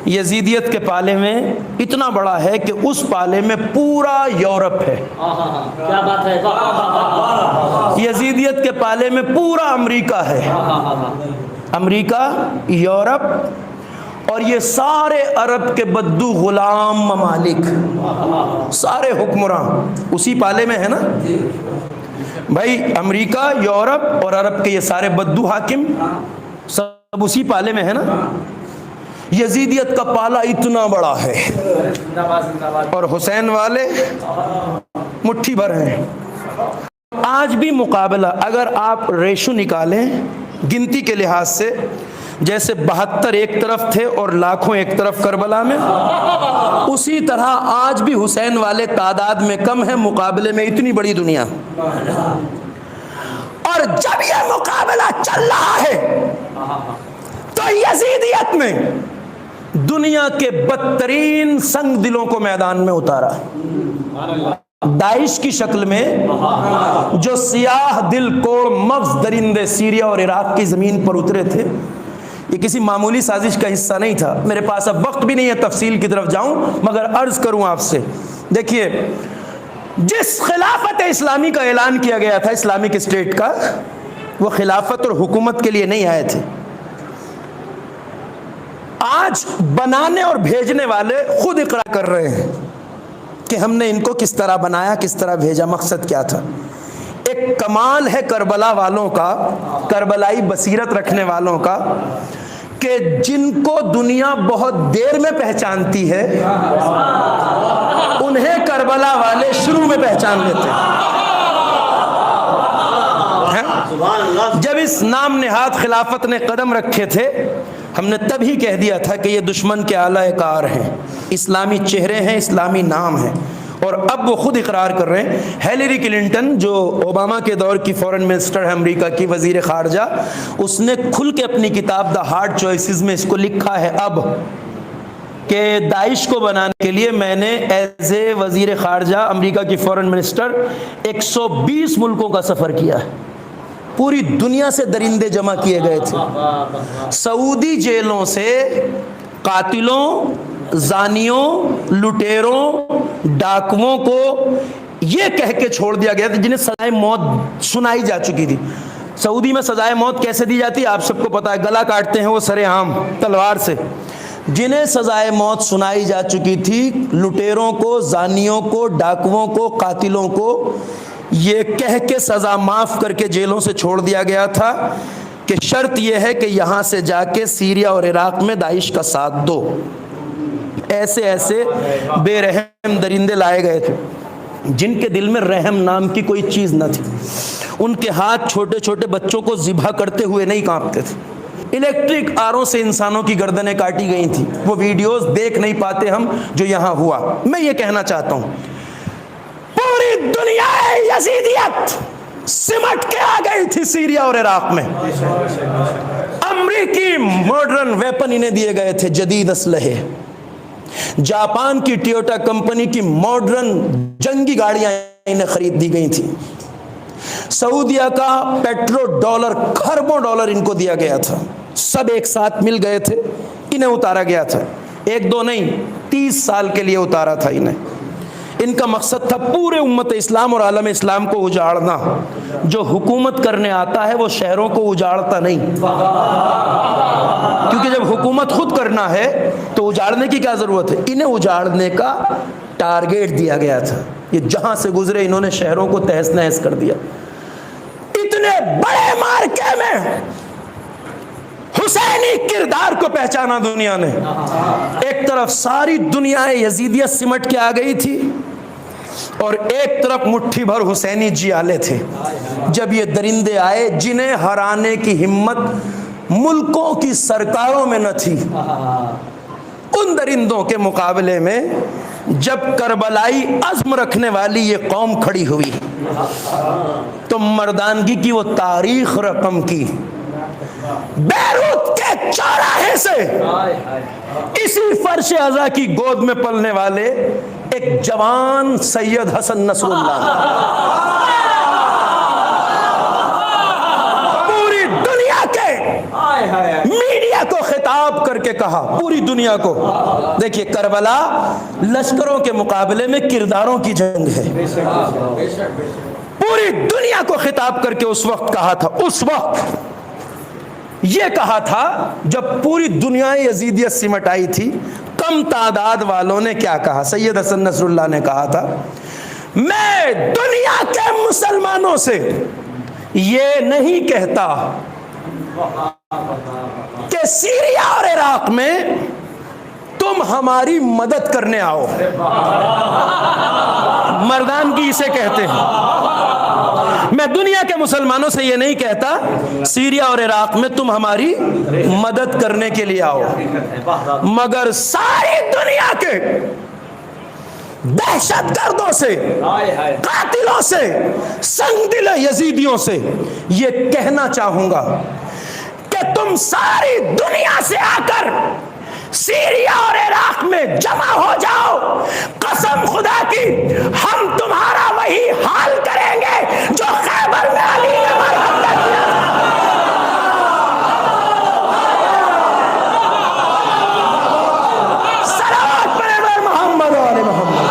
[SPEAKER 1] یزیدیت کے پالے میں اتنا بڑا ہے کہ اس پالے میں پورا یورپ ہے۔
[SPEAKER 2] کیا بات ہے!
[SPEAKER 1] یزیدیت کے پالے میں پورا امریکہ ہے، امریکہ، یورپ اور یہ سارے عرب کے بدو غلام ممالک، سارے حکمراں اسی پالے میں ہے نا بھائی۔ امریکہ، یورپ اور عرب کے یہ سارے بدو حاکم سب اسی پالے میں ہے نا۔ یزیدیت کا پالا اتنا بڑا ہے اور حسین والے مٹھی بھر ہیں۔ آج بھی مقابلہ اگر آپ ریشو نکالیں گنتی کے لحاظ سے، جیسے 72 ایک طرف تھے اور لاکھوں ایک طرف کربلا میں، اسی طرح آج بھی حسین والے تعداد میں کم ہیں مقابلے میں اتنی بڑی دنیا۔ اور جب یہ مقابلہ چل رہا ہے تو یزیدیت میں دنیا کے بدترین سنگ دلوں کو میدان میں اتارا۔ داعش کی شکل میں جو سیاہ دل کوڑ مغز درندے سیریا اور عراق کی زمین پر اترے تھے، یہ کسی معمولی سازش کا حصہ نہیں تھا۔ میرے پاس اب وقت بھی نہیں ہے تفصیل کی طرف جاؤں، مگر عرض کروں آپ سے، دیکھیے جس خلافت اسلامی کا اعلان کیا گیا تھا، اسلامک اسٹیٹ کا، وہ خلافت اور حکومت کے لیے نہیں آئے تھے۔ آج بنانے اور بھیجنے والے خود اقرار کر رہے ہیں کہ ہم نے ان کو کس طرح بنایا، کس طرح بھیجا، مقصد کیا تھا۔ ایک کمال ہے کربلا والوں کا، کربلائی بصیرت رکھنے والوں کا، کہ جن کو دنیا بہت دیر میں پہچانتی ہے انہیں کربلا والے شروع میں پہچان لیتے ہیں۔ جب اس نام نہاد خلافت نے قدم رکھے تھے، ہم نے تب ہی کہہ دیا تھا کہ یہ دشمن کے اعلی کار ہیں، اسلامی چہرے ہیں، اسلامی نام ہیں، اور اب وہ خود اقرار کر رہے ہیں۔ ہیلری کلنٹن جو اوباما کے دور کی فورن منسٹر ہے، امریکہ کی وزیر خارجہ، اس نے کھل کے اپنی کتاب دا ہارڈ چوائسز میں اس کو لکھا ہے اب کہ داعش کو بنانے کے لیے میں نے ایز اے وزیر خارجہ امریکہ کی فورن منسٹر 120 ملکوں کا سفر کیا ہے، پوری دنیا سے درندے جمع کیے گئے تھے، سعودی جیلوں سے قاتلوں، زانیوں، لٹیروں، ڈاکوؤں کو یہ کہہ کے چھوڑ دیا گیا تھا جنہیں سزائے موت سنائی جا چکی تھی۔ سعودی میں سزائے موت کیسے دی جاتی ہے آپ سب کو پتا ہے، گلا کاٹتے ہیں وہ سرے عام تلوار سے۔ جنہیں سزائے موت سنائی جا چکی تھی، لٹیروں کو، زانیوں کو، ڈاکوؤں کو، قاتلوں کو، یہ کہہ کے سزا معاف کر کے جیلوں سے چھوڑ دیا گیا تھا کہ شرط یہ ہے کہ یہاں سے جا کے سیریا اور عراق میں داعش کا ساتھ دو۔ ایسے ایسے بے رحم درندے لائے گئے تھے جن کے دل میں رحم نام کی کوئی چیز نہ تھی۔ ان کے ہاتھ چھوٹے چھوٹے بچوں کو ذبح کرتے ہوئے نہیں کانپتے تھے۔ الیکٹرک آروں سے انسانوں کی گردنیں کاٹی گئی تھیں، وہ ویڈیوز دیکھ نہیں پاتے ہم جو یہاں ہوا۔ میں یہ کہنا چاہتا ہوں، پوری دنیا یزیدیت سمٹ کے آ گئی تھی سیریا اور عراق میں۔ امریکی ماڈرن ویپن انہیں دیے گئے تھے، جدید اسلحے۔ جاپان کی ٹویوٹا کمپنی کی ماڈرن جنگی گاڑیاں انہیں خرید دی گئی تھیں۔ سعودیہ کا پیٹرو ڈالر، کھربوں ڈالر ان کو دیا گیا تھا۔ سب ایک ساتھ مل گئے تھے، انہیں اتارا گیا تھا، 1-2 نہیں 30 سال کے لیے اتارا تھا انہیں۔ ان کا مقصد تھا پورے امت اسلام اور عالم اسلام کو اجاڑنا۔ جو حکومت کرنے آتا ہے وہ شہروں کو اجاڑتا نہیں، کیونکہ جب حکومت خود کرنا ہے تو اجاڑنے کی کیا ضرورت ہے۔ انہیں اجاڑنے کا ٹارگیٹ دیا گیا تھا، یہ جہاں سے گزرے انہوں نے شہروں کو تہس نہس کر دیا۔ اتنے بڑے مارکے میں حسینی کردار کو پہچانا دنیا نے۔ ایک طرف ساری دنیا یزیدیت سمٹ کے آ گئی تھی اور ایک طرف مٹھی بھر حسینی جیالے تھے۔ جب یہ درندے آئے جنہیں ہرانے کی ہمت ملکوں کی سرکاروں میں نہ تھی، ان درندوں کے مقابلے میں جب کربلائی عزم رکھنے والی یہ قوم کھڑی ہوئی تو مردانگی کی وہ تاریخ رقم کی. بیروت کے چوراہے سے اسی فرش عزا کی گود میں پلنے والے ایک جوان سید حسن نصر اللہ پوری دنیا کے میڈیا کو خطاب کر کے کہا, پوری دنیا کو, دیکھیے کربلا لشکروں کے مقابلے میں کرداروں کی جنگ ہے. پوری دنیا کو خطاب کر کے اس وقت کہا تھا, اس وقت یہ کہا تھا جب پوری دنیا یزیدیت سمٹ آئی تھی. کم تعداد والوں نے کیا کہا؟ سید حسن نصر اللہ نے کہا تھا میں دنیا کے مسلمانوں سے یہ نہیں کہتا کہ سیریا اور عراق میں تم ہماری مدد کرنے آؤ. مردانگی اسے کہتے ہیں. میں دنیا کے مسلمانوں سے یہ نہیں کہتا سیریا اور عراق میں تم ہماری مدد کرنے کے لیے آؤ, مگر ساری دنیا کے دہشت گردوں سے, قاتلوں سے, سنگ دل یزیدیوں سے یہ کہنا چاہوں گا کہ تم ساری دنیا سے آ کر سیریا اور عراق میں جمع ہو جاؤ. قسم خدا کی ہم تمہارا وہی حال کریں گے جو خیبر میں علی نے مرحم کیا. صلوات پڑھیں محمد و آل محمد.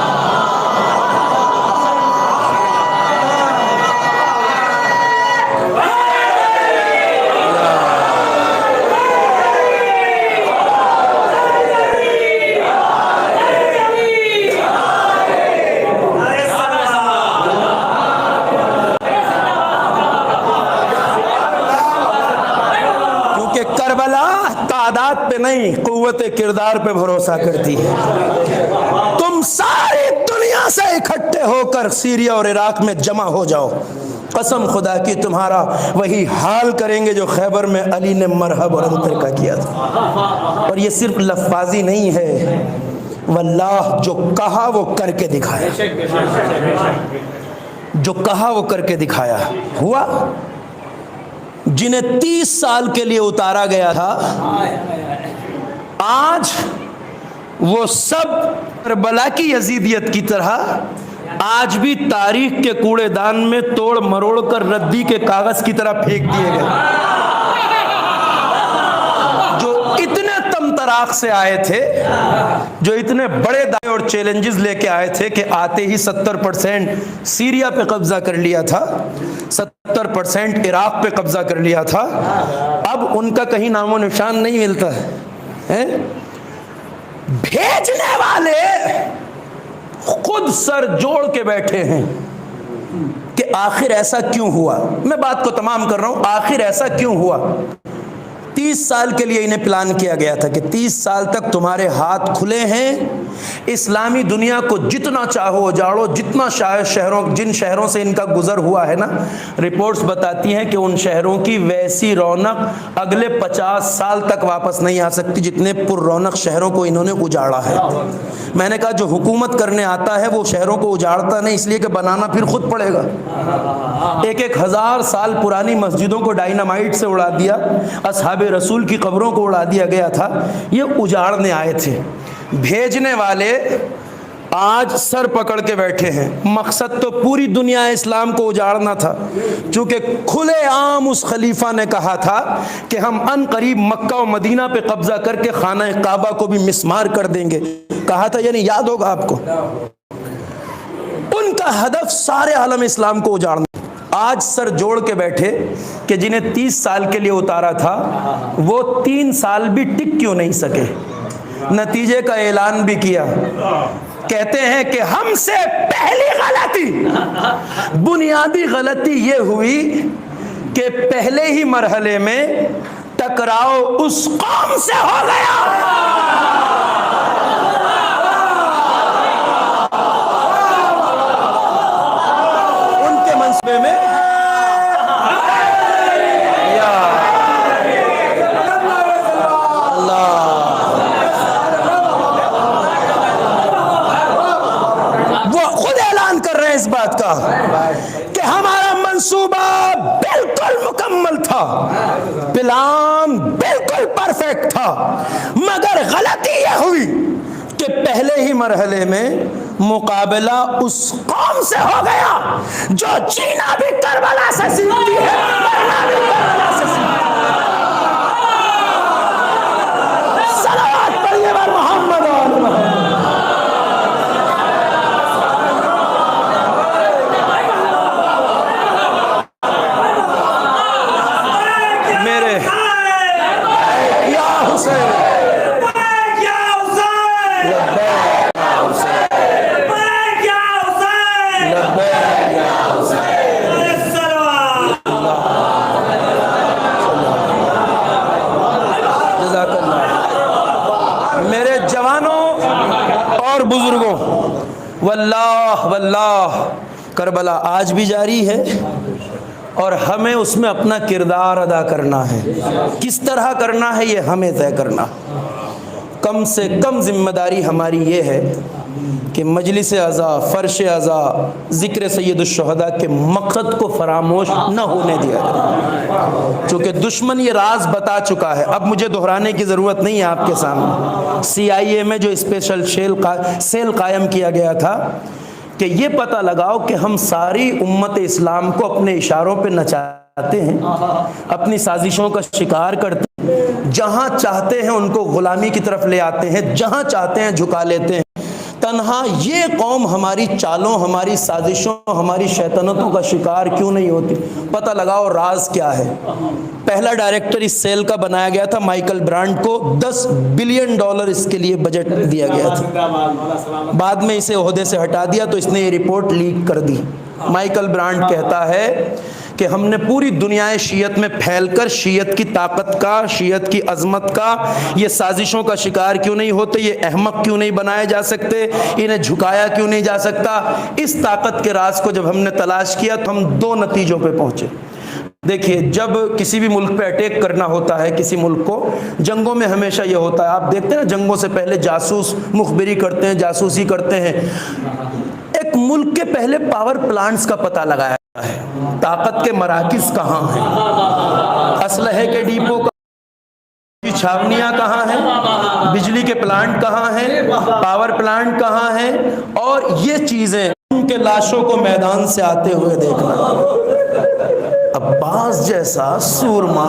[SPEAKER 1] تعداد پہ نہیں قوت کردار پہ بھروسہ کرتی ہے. تم ساری دنیا سے اکٹھے ہو کر سیریا اور عراق میں جمع ہو جاؤ. قسم خدا کی تمہارا وہی حال کریں گے جو خیبر میں علی نے مرحب اور انتر کا کیا تھا. اور یہ صرف لفظی نہیں ہے, واللہ جو کہا وہ کر کے دکھایا, جو کہا وہ کر کے دکھایا. ہوا جنہیں 30 سال کے لیے اتارا گیا تھا, آج وہ سب کربلا کی یزیدیت کی طرح آج بھی تاریخ کے کوڑے دان میں توڑ مروڑ کر ردی کے کاغذ کی طرح پھینک دیے گئے. جو اتنے تمطراق سے آئے تھے, جو اتنے بڑے دعوے اور چیلنجز لے کے آئے تھے کہ آتے ہی 70% سیریا پہ قبضہ کر لیا تھا, 70% عراق پہ قبضہ کر لیا تھا, اب ان کا کہیں نام و نشان نہیں ملتا ہے. بھیجنے والے خود سر جوڑ کے بیٹھے ہیں کہ آخر ایسا کیوں ہوا. میں بات کو تمام کر رہا ہوں, آخر ایسا کیوں ہوا. 30 سال کے لیے انہیں پلان کیا گیا تھا کہ 30 سال تک تمہارے ہاتھ کھلے ہیں, اسلامی دنیا کو جتنا چاہو اجاڑو. جتنا شہروں, جن شہروں سے ان کا گزر ہوا ہے نا, رپورٹس بتاتی ہیں کہ ان شہروں کی ویسی رونق اگلے 50 سال تک واپس نہیں آ سکتی جتنے پر رونق شہروں کو انہوں نے اجاڑا ہے. میں نے کہا جو حکومت کرنے آتا ہے وہ شہروں کو اجاڑتا نہیں, اس لیے کہ بنانا پھر خود پڑے گا. 1000 سال پرانی مسجدوں کو ڈائنامائٹ سے اڑا دیا, اصحاب رسول کی قبروں کو اڑا دیا گیا تھا, یہ اجاڑنے آئے تھے. بھیجنے والے آج سر پکڑ کے بیٹھے ہیں. مقصد تو پوری دنیا اسلام کو اجاڑنا تھا, چونکہ کھلے عام اس خلیفہ نے کہا تھا کہ ہم ان قریب مکہ و مدینہ پہ قبضہ کر کے خانہ کعبہ کو بھی مسمار کر دیں گے. کہا تھا, یعنی یاد ہوگا آپ کو. ان کا ہدف سارے عالم اسلام کو اجاڑنا. آج سر جوڑ کے بیٹھے کہ جنہیں 30 سال کے لیے اتارا تھا وہ 3 سال بھی ٹک کیوں نہیں سکے. نتیجے کا اعلان بھی کیا. کہتے ہیں کہ ہم سے پہلی غلطی, بنیادی غلطی یہ ہوئی کہ پہلے ہی مرحلے میں ٹکراؤ اس قوم سے ہو گیا. ان کے منصوبے میں مکمل تھا، پلان بالکل پرفیکٹ تھا، مگر غلطی یہ ہوئی کہ پہلے ہی مرحلے میں مقابلہ اس قوم سے ہو گیا جو جینا بھی کربلا سے سیکھتی ہے، مرنا بھی کربلا سے سیکھتی ہے۔ صلوات پڑھیے بر محمد و آل محمد۔ میرے یا حسین اور بزرگوں، واللہ واللہ کربلا آج بھی جاری ہے اور ہمیں اس میں اپنا کردار ادا کرنا ہے۔ کس طرح کرنا ہے یہ ہمیں طے کرنا۔ کم سے کم ذمہ داری ہماری یہ ہے کہ مجلس اعضاء، فرش اعضاء، ذکر سید الشہداء کے مقصد کو فراموش نہ ہونے دیا جائے، چونکہ دشمن یہ راز بتا چکا ہے، اب مجھے دہرانے کی ضرورت نہیں ہے آپ کے سامنے۔ CIA میں جو اسپیشل سیل قائم کیا گیا تھا کہ یہ پتہ لگاؤ کہ ہم ساری امت اسلام کو اپنے اشاروں پہ نچاتے ہیں، اپنی سازشوں کا شکار کرتے ہیں، جہاں چاہتے ہیں ان کو غلامی کی طرف لے آتے ہیں، جہاں چاہتے ہیں جھکا لیتے ہیں۔ تنہا یہ قوم ہماری چالوں، ہماری سازشوں، ہماری شیطنتوں کا شکار کیوں نہیں ہوتی؟ پتہ لگاؤ راز کیا ہے۔ پہلا ڈائریکٹر اس سیل کا بنایا گیا تھا مائیکل برانڈ کو، $10 بلین اس کے لیے بجٹ دیا گیا تھا، بعد میں اسے عہدے سے ہٹا دیا تو اس نے یہ رپورٹ لیک کر دی۔ مائیکل برانڈ کہتا ہے کہ ہم نے پوری دنیا شیعت میں پھیل کر شیعت کی طاقت کا، شیعت کی عظمت کا، یہ سازشوں کا شکار کیوں نہیں ہوتے، یہ احمق کیوں نہیں بنائے جا سکتے، انہیں جھکایا کیوں نہیں جا سکتا۔ اس طاقت کے راز کو جب ہم نے تلاش کیا تو ہم 2 نتیجوں پہ پہنچے۔ دیکھیے، جب کسی بھی ملک پہ اٹیک کرنا ہوتا ہے، کسی ملک کو، جنگوں میں ہمیشہ یہ ہوتا ہے، آپ دیکھتے ہیں نا، جنگوں سے پہلے جاسوس مخبری کرتے ہیں، جاسوسی کرتے ہیں۔ ایک ملک کے پہلے پاور پلانٹس کا پتہ لگایا ہے، طاقت کے مراکز کہاں ہیں، اسلحے کے ڈیپو چھاونیاں کہاں ہیں، بجلی کے پلانٹ کہاں ہیں، پاور پلانٹ کہاں ہیں، اور یہ چیزیں ان کے لاشوں کو میدان سے آتے ہوئے دیکھنا۔ عباس جیسا سورما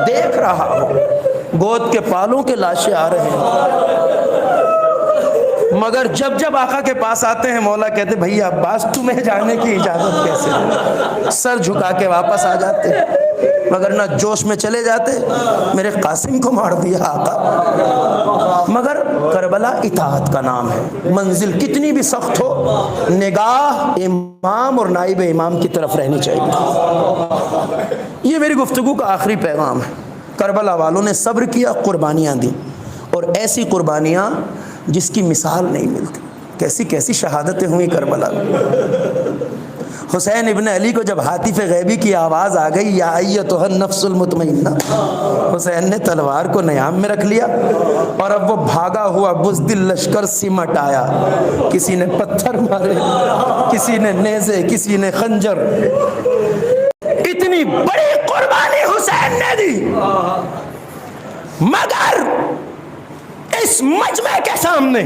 [SPEAKER 1] دیکھ رہا ہو، گود کے پالوں کے لاشیں آ رہے ہیں، مگر جب جب آقا کے پاس آتے ہیں مولا کہتے بھئی عباس تمہیں جانے کی اجازت کیسے ہے؟ سر جھکا کے واپس آ جاتے، مگر نہ جوش میں چلے جاتے، میرے قاسم کو مار دیا آقا۔ مگر کربلا اطاعت کا نام ہے، منزل کتنی بھی سخت ہو، نگاہ امام اور نائب امام کی طرف رہنی چاہیے۔ یہ میری گفتگو کا آخری پیغام ہے۔ کربلا والوں نے صبر کیا، قربانیاں دی، اور ایسی قربانیاں جس کی مثال نہیں ملتی۔ کیسی کیسی شہادتیں ہوئی کربلا میں۔ حسین ابن علی کو جب ہاتف غیبی کی آواز آ گئی، یا ایتھا النفس المطمئنہ، حسین نے تلوار کو نیام میں رکھ لیا اور اب وہ بھاگا ہوا بزدل لشکر سمٹ آیا۔ کسی نے پتھر مارے، کسی نے نیزے، کسی نے خنجر، اتنی بڑی قربانی حسین نے دی، مگر اس مجمع کے سامنے،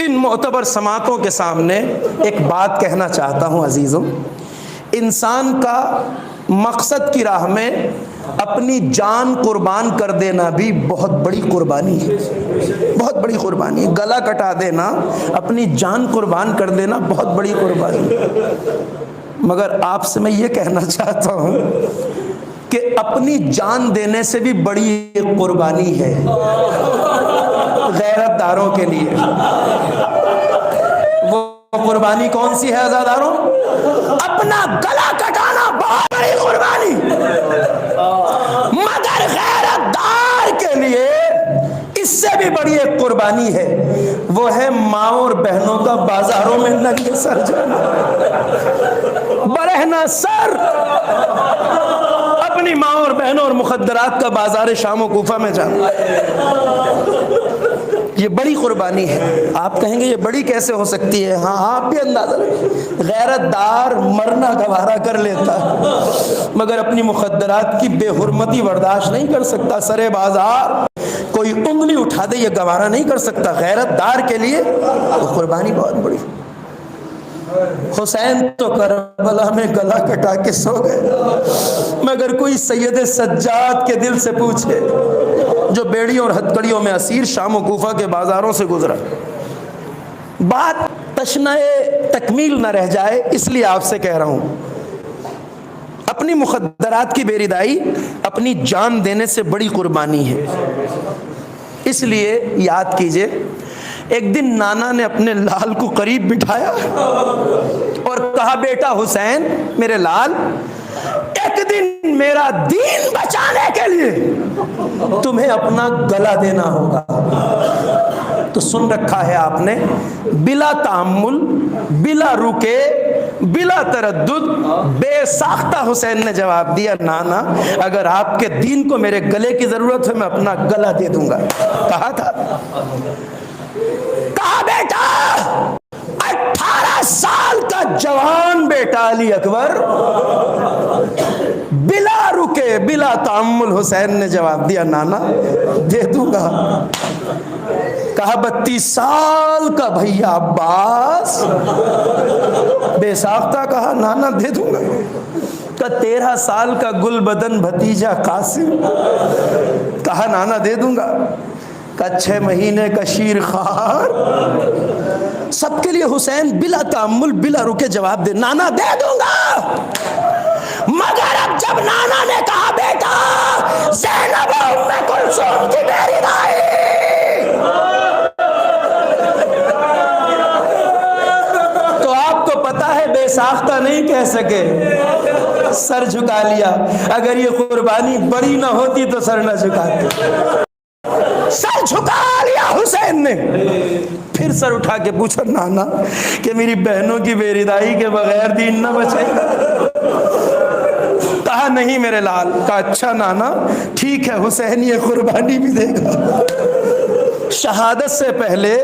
[SPEAKER 1] ان معتبر سماعتوں کے سامنے ایک بات کہنا چاہتا ہوں عزیزوں۔ انسان کا مقصد کی راہ میں اپنی جان قربان کر دینا بھی بہت بڑی قربانی ہے، بہت بڑی قربانی۔ گلا کٹا دینا، اپنی جان قربان کر دینا بہت بڑی قربانی۔ مگر آپ سے میں یہ کہنا چاہتا ہوں کہ اپنی جان دینے سے بھی بڑی ایک قربانی ہے غیرت داروں کے لیے۔ وہ قربانی کون سی ہے عزاداروں؟ اپنا گلا کٹانا بہت بڑی قربانی، مگر غیرت دار کے لیے اس سے بھی بڑی ایک قربانی ہے، وہ ہے ماں اور بہنوں کا بازاروں میں ننگے سر جانا، برہنہ سر، اپنی ماں اور بہنوں اور مخدرات کا بازار شام و کوفہ میں جانا، یہ بڑی قربانی ہے۔ آپ کہیں گے یہ بڑی کیسے ہو سکتی ہے؟ ہاں آپ بھی اندازہ لگائیں، غیرت دار مرنا گوارا کر لیتا مگر اپنی مخدرات کی بے حرمتی برداشت نہیں کر سکتا۔ سرے بازار کوئی انگلی اٹھا دے یہ گوارا نہیں کر سکتا۔ غیرت دار کے لیے وہ قربانی بہت بڑی۔ حسین تو کربلا میں گلا کٹا کے سو گئے، مگر کوئی سید سجاد کے دل سے پوچھے جو بیڑیوں اور ہتکڑیوں میں اسیر شام و کوفہ کے بازاروں سے گزرا۔ بات تشنہ تکمیل نہ رہ جائے اس لیے آپ سے کہہ رہا ہوں، اپنی مخدرات کی بیردائی اپنی جان دینے سے بڑی قربانی ہے۔ اس لیے یاد کیجئے، ایک دن نانا نے اپنے لال کو قریب بٹھایا اور کہا بیٹا حسین میرے لال، ایک دن میرا دین بچانے کے لیے تمہیں اپنا گلا دینا ہوگا۔ تو سن رکھا ہے آپ نے، بلا تعمل، بلا رکے، بلا تردد، بے ساختہ حسین نے جواب دیا نانا اگر آپ کے دین کو میرے گلے کی ضرورت ہے میں اپنا گلا دے دوں گا۔ کہا تھا، کہا بیٹا 18 سال کا جوان بیٹا علی اکبر، بلا رکے بلا تعمل حسین نے جواب دیا نانا دے دوں گا۔ کہا 32 سال کا بھیا عباس، بے ساختہ کہا نانا دے دوں گا۔ کہا 13 سال کا گل بدن بھتیجا قاسم، کہا نانا دے دوں گا۔ کہا 6 مہینے کا شیر خوار۔ سب کے لیے حسین بلا تعمل بلا رکے جواب دے نانا دے دوں گا۔ مگر اب جب نانا نے کہا بیٹا زینب ام کلثوم کی میری دائی، تو آپ کو پتا ہے بے ساختہ نہیں کہہ سکے، سر جھکا لیا۔ اگر یہ قربانی بڑی نہ ہوتی تو سر نہ جھکاتے، سر جھکا لیا حسین نے۔ پھر سر اٹھا کے پوچھا نانا کہ میری بہنوں کی بیردائی کے بغیر دین نہ بچے گا؟ کہا نہیں میرے لال۔ کہا اچھا نانا ٹھیک ہے، حسین یہ قربانی بھی دے گا۔ شہادت سے پہلے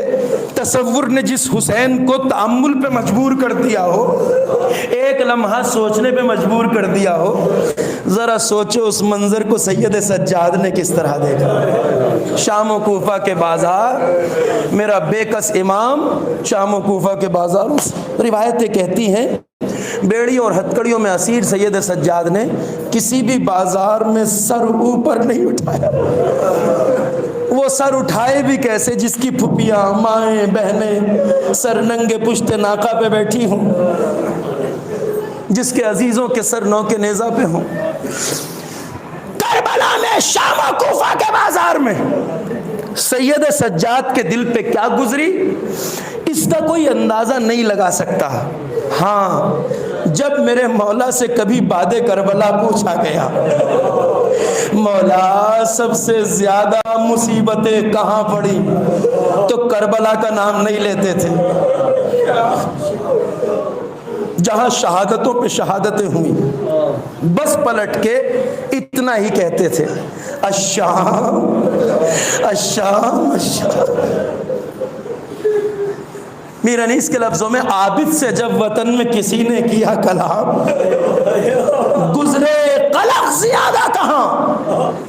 [SPEAKER 1] تصور نے جس حسین کو تأمل پہ مجبور کر دیا ہو، ایک لمحہ سوچنے پہ مجبور کر دیا ہو، ذرا سوچو اس منظر کو سید سجاد نے کس طرح دیکھا۔ شام و کوفہ کے بازار، میرا بے کس امام شام و کوفہ کے بازاروں سے، روایتیں کہتی ہیں بیڑیوں اور ہتکڑیوں میں اسیر سید سجاد نے کسی بھی بازار میں سر اوپر نہیں اٹھایا۔ وہ سر اٹھائے بھی کیسے جس کی پھپھیاں مائیں بہنیں سر ننگے پشت ناقہ پہ بیٹھی ہوں، جس کے عزیزوں کے سر نو کے نیزہ پہ ہوں۔ کربلا میں شام و کوفہ کے بازار میں سید سجاد کے دل پہ کیا گزری اس کا کوئی اندازہ نہیں لگا سکتا۔ ہاں جب میرے مولا سے کبھی باد کربلا پوچھا گیا مولا سب سے زیادہ مصیبتیں کہاں پڑی، تو کربلا کا نام نہیں لیتے تھے۔ جہاں شہادتوں پہ شہادتیں ہوئیں بس پلٹ کے اتنا ہی کہتے تھے، الشام الشام الشام۔ میر انیس کے لفظوں میں عابد سے جب وطن میں کسی نے کیا کلام، گزرے قلق زیادہ کہاں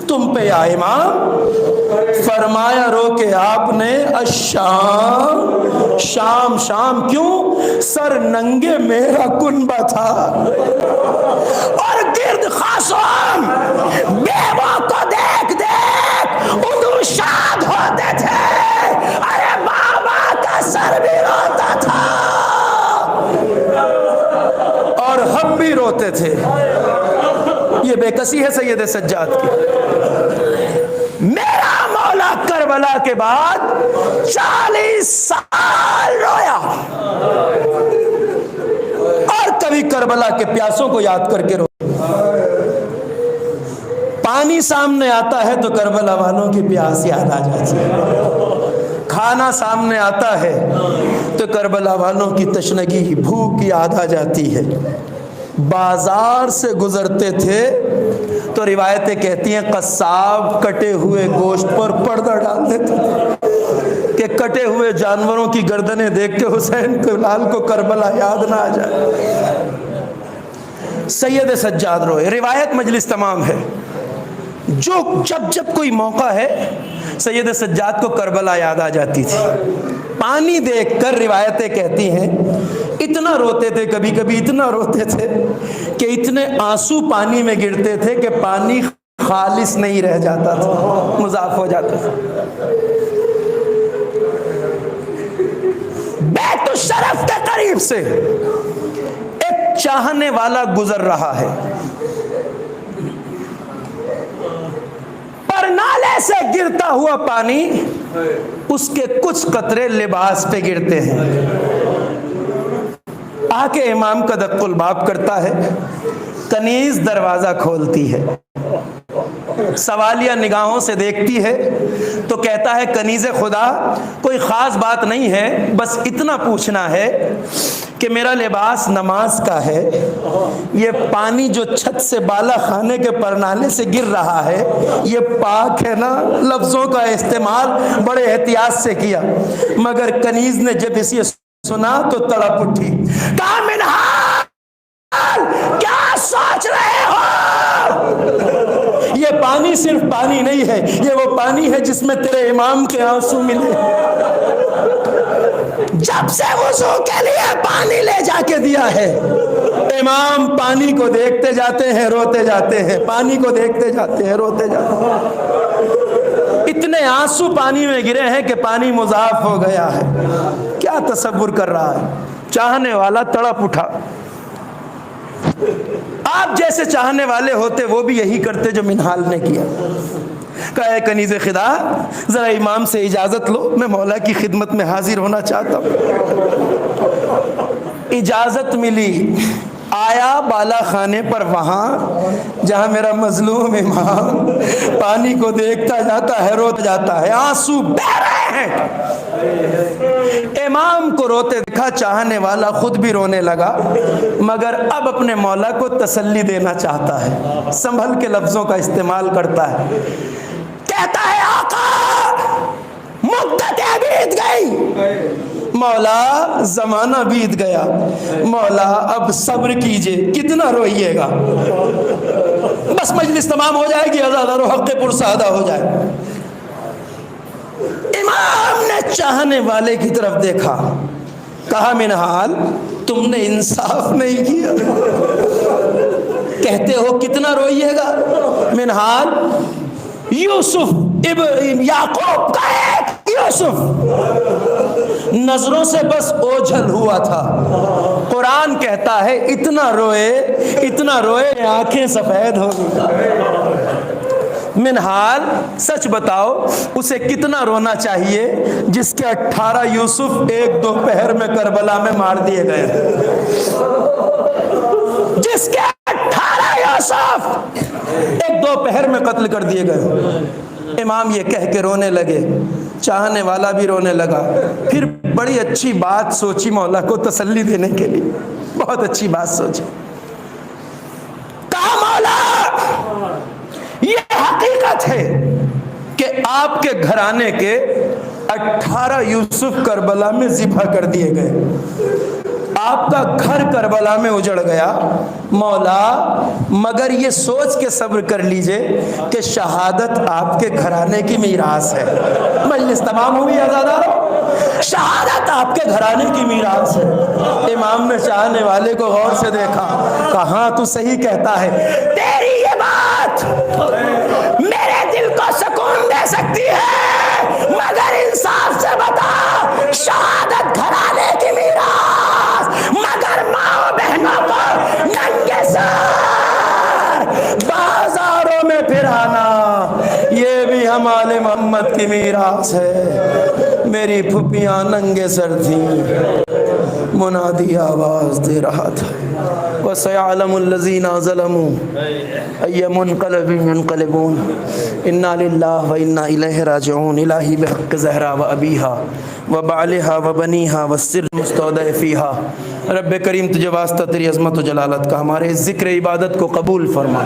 [SPEAKER 1] تم پہ یا امام، فرمایا رو کے آپ نے الشام شام شام، کیوں سر ننگے میرا کنبہ تھا اور گرد خاصام بیوہ کو دیکھ دیکھ ادو شاد ہوتے تھے، ارے بابا کا سر بھی روتا تھا اور ہم بھی روتے تھے۔ یہ بے کسی ہے سید سجاد کی۔ میرا مولا کربلا کے بعد 40 سال رویا اور کبھی کربلا کے پیاسوں کو یاد کر کے رویا۔ پانی سامنے آتا ہے تو کربلا والوں کی پیاس یاد آ جاتی ہے، کھانا سامنے آتا ہے تو کربلا والوں کی تشنگی بھوک یاد آ جاتی ہے۔ بازار سے گزرتے تھے تو روایتیں کہتی ہیں قصاب کٹے ہوئے گوشت پر پردہ ڈال دیتے تھے کہ کٹے ہوئے جانوروں کی گردنیں دیکھ کے حسین کے لال کو کربلا یاد نہ آ جائے۔ سید سجاد روئے، روایت مجلس تمام ہے، جب کوئی موقع ہے سید سجاد کو کربلا یاد آ جاتی تھی۔ پانی دیکھ کر روایتیں کہتی ہیں اتنا روتے تھے، کبھی کبھی اتنا روتے تھے کہ اتنے آنسو پانی میں گرتے تھے کہ پانی خالص نہیں رہ جاتا تھا، مضاف ہو جاتا تھا۔ بیت الشرف کے قریب سے ایک چاہنے والا گزر رہا ہے، پر نالے سے گرتا ہوا پانی اس کے کچھ قطرے لباس پہ گرتے ہیں۔ آ کے امام کا دق الباب کرتا ہے، کنیز دروازہ کھولتی ہے، سوالیہ نگاہوں سے دیکھتی ہے تو کہتا ہے کنیز خدا کوئی خاص بات نہیں ہے، بس اتنا پوچھنا ہے کہ میرا لباس نماز کا ہے، یہ پانی جو چھت سے بالا خانے کے پرنالے سے گر رہا ہے یہ پاک ہے نا؟ لفظوں کا استعمال بڑے احتیاط سے کیا، مگر کنیز نے جب اسے سنا تو تڑپ اٹھی، کہا منہال کیا سوچ رہے ہو؟ یہ پانی صرف پانی نہیں ہے، یہ وہ پانی ہے جس میں تیرے امام کے آنسو ملے، جب سے وضو کے لیے پانی لے جا کے دیا ہے۔ امام پانی کو دیکھتے جاتے ہیں روتے جاتے ہیں، پانی کو دیکھتے جاتے ہیں روتے جاتے ہیں، اتنے آنسو پانی میں گرے ہیں کہ پانی مضاف ہو گیا ہے۔ کیا تصور کر رہا ہے؟ چاہنے والا تڑپ اٹھا۔ آپ جیسے چاہنے والے ہوتے وہ بھی یہی کرتے جو منہال نے کیا، کہا اے کنیز خدا ذرا امام سے اجازت لو، میں مولا کی خدمت میں حاضر ہونا چاہتا ہوں۔ اجازت ملی، آیا بالا خانے پر، وہاں جہاں میرا مظلوم امام پانی کو دیکھتا جاتا ہے روتا جاتا ہے، آنسو بہہ رہے ہیں۔ امام کو روتے دیکھا، چاہنے والا خود بھی رونے لگا، مگر اب اپنے مولا کو تسلی دینا چاہتا ہے، سنبھل کے لفظوں کا استعمال کرتا ہے، کہتا ہے آقا مدتیں بیت گئی، مولا زمانہ بیت گیا، مولا اب صبر کیجئے، کتنا روئیے گا، بس مجلس تمام ہو جائے گی، ازادہ حق پرسہ ادا ہو جائے۔ امام نے چاہنے والے کی طرف دیکھا، کہا منہال تم نے انصاف نہیں کیا، کہتے ہو کتنا روئیے گا، منہال یوسف یعقوب کا ایک یوسف نظروں سے بس اوجھل ہوا تھا، قرآن کہتا ہے اتنا روئے آنکھیں سفید ہو گئی۔ منہال سچ بتاؤ اسے کتنا رونا چاہیے جس کے 18 یوسف ایک دوپہر میں کربلا میں مار دیے گئے، جس کے 18 یوسف ایک دوپہر میں قتل کر دیے گئے۔ امام یہ کہہ کے رونے لگے، چاہنے والا بھی رونے لگا، پھر بڑی اچھی بات سوچی مولا کو تسلی دینے کے لیے، بہت اچھی بات سوچی، کہا مولا یہ حقیقت ہے کہ آپ کے گھرانے کے 18 یوسف کربلا میں ذبح کر دیے گئے، آپ کا گھر کربلا میں اجڑ گیا، مولا مگر یہ سوچ کے صبر کر لیجئے کہ شہادت آپ کے گھرانے کی میراث ہے۔ مجلس تمام ہوئی عزادارو، شہادت آپ کے گھرانے کی میراث ہے۔ امام نے چاہنے والے کو غور سے دیکھا، کہاں تو صحیح کہتا ہے، تیری یہ بات میرے دل کو سکون دے سکتی ہے، مگر انصاف سے بتا شہادت گھرانے کی میراث، مگر ماں بہنوں کو ننگے سر بازاروں میں پھرانا یہ بھی ہمارے محمد کی میراث ہے۔ میری پھپھیاں ننگے سر تھیں، منادی آواز دے رہا تھا، وَسَيَعْلَمُ الَّذِينَ ظَلَمُوا أَيَّ مُنْقَلَبٍ يَنْقَلِبُونَ إِنَّا لِلَّهِ وَإِنَّا إِلَيْهِ راجعون۔ الہی بحق زہرا و ابیہا و بعلہا و بنیہا و السر المستودع فیہا رب کریم تجھے واسطہ تیری عظمت و جلالت کا ہمارے ذکر عبادت کو قبول فرما،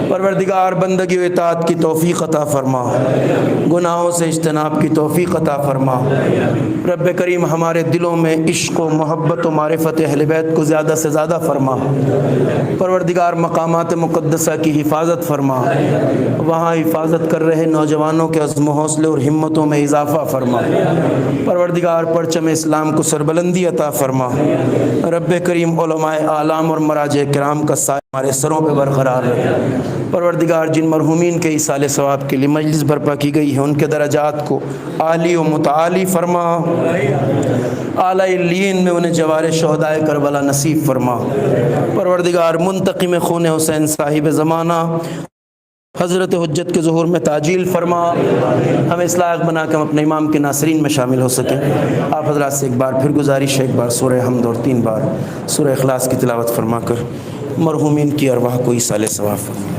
[SPEAKER 1] پروردگار بندگی و اطاعت کی توفیق عطا فرما، گناہوں سے اجتناب کی توفیق عطا فرما۔ رب کریم ہمارے دلوں میں عشق و محبت و معرفت اہل بیت کو زیادہ سے زیادہ فرما، پروردگار مقامات مقدسہ کی حفاظت فرما، وہاں حفاظت کر رہے نوجوانوں کے عزم و حوصلے اور ہمتوں میں اضافہ فرما، پروردگار پرچم اسلام کو سربلندی عطا فرما۔ رب کریم علماء اعلام اور مراجع کرام کا سایہ ہمارے سروں پہ برقرار رہے، پروردگار جن مرحومین کے ایصال ثواب کے لیے مجلس برپا کی گئی ہے ان کے درجات کو عالی و متعالی فرما، اعلی علیین میں انہیں جوار شہدائے کربلا نصیب فرما۔ پروردگار منتقم خون حسین صاحب زمانہ حضرت حجت کے ظہور میں تعجیل فرما، ہمیں اس لائق بنا کہ ہم اپنے امام کے ناصرین میں شامل ہو سکیں۔ آپ حضرات سے ایک بار پھر گزارش ہے، ایک بار سورہ حمد اور 3 بار سورہ اخلاص کی تلاوت فرما کر مرحومین کی ارواح کو ایصال ثواب فرما۔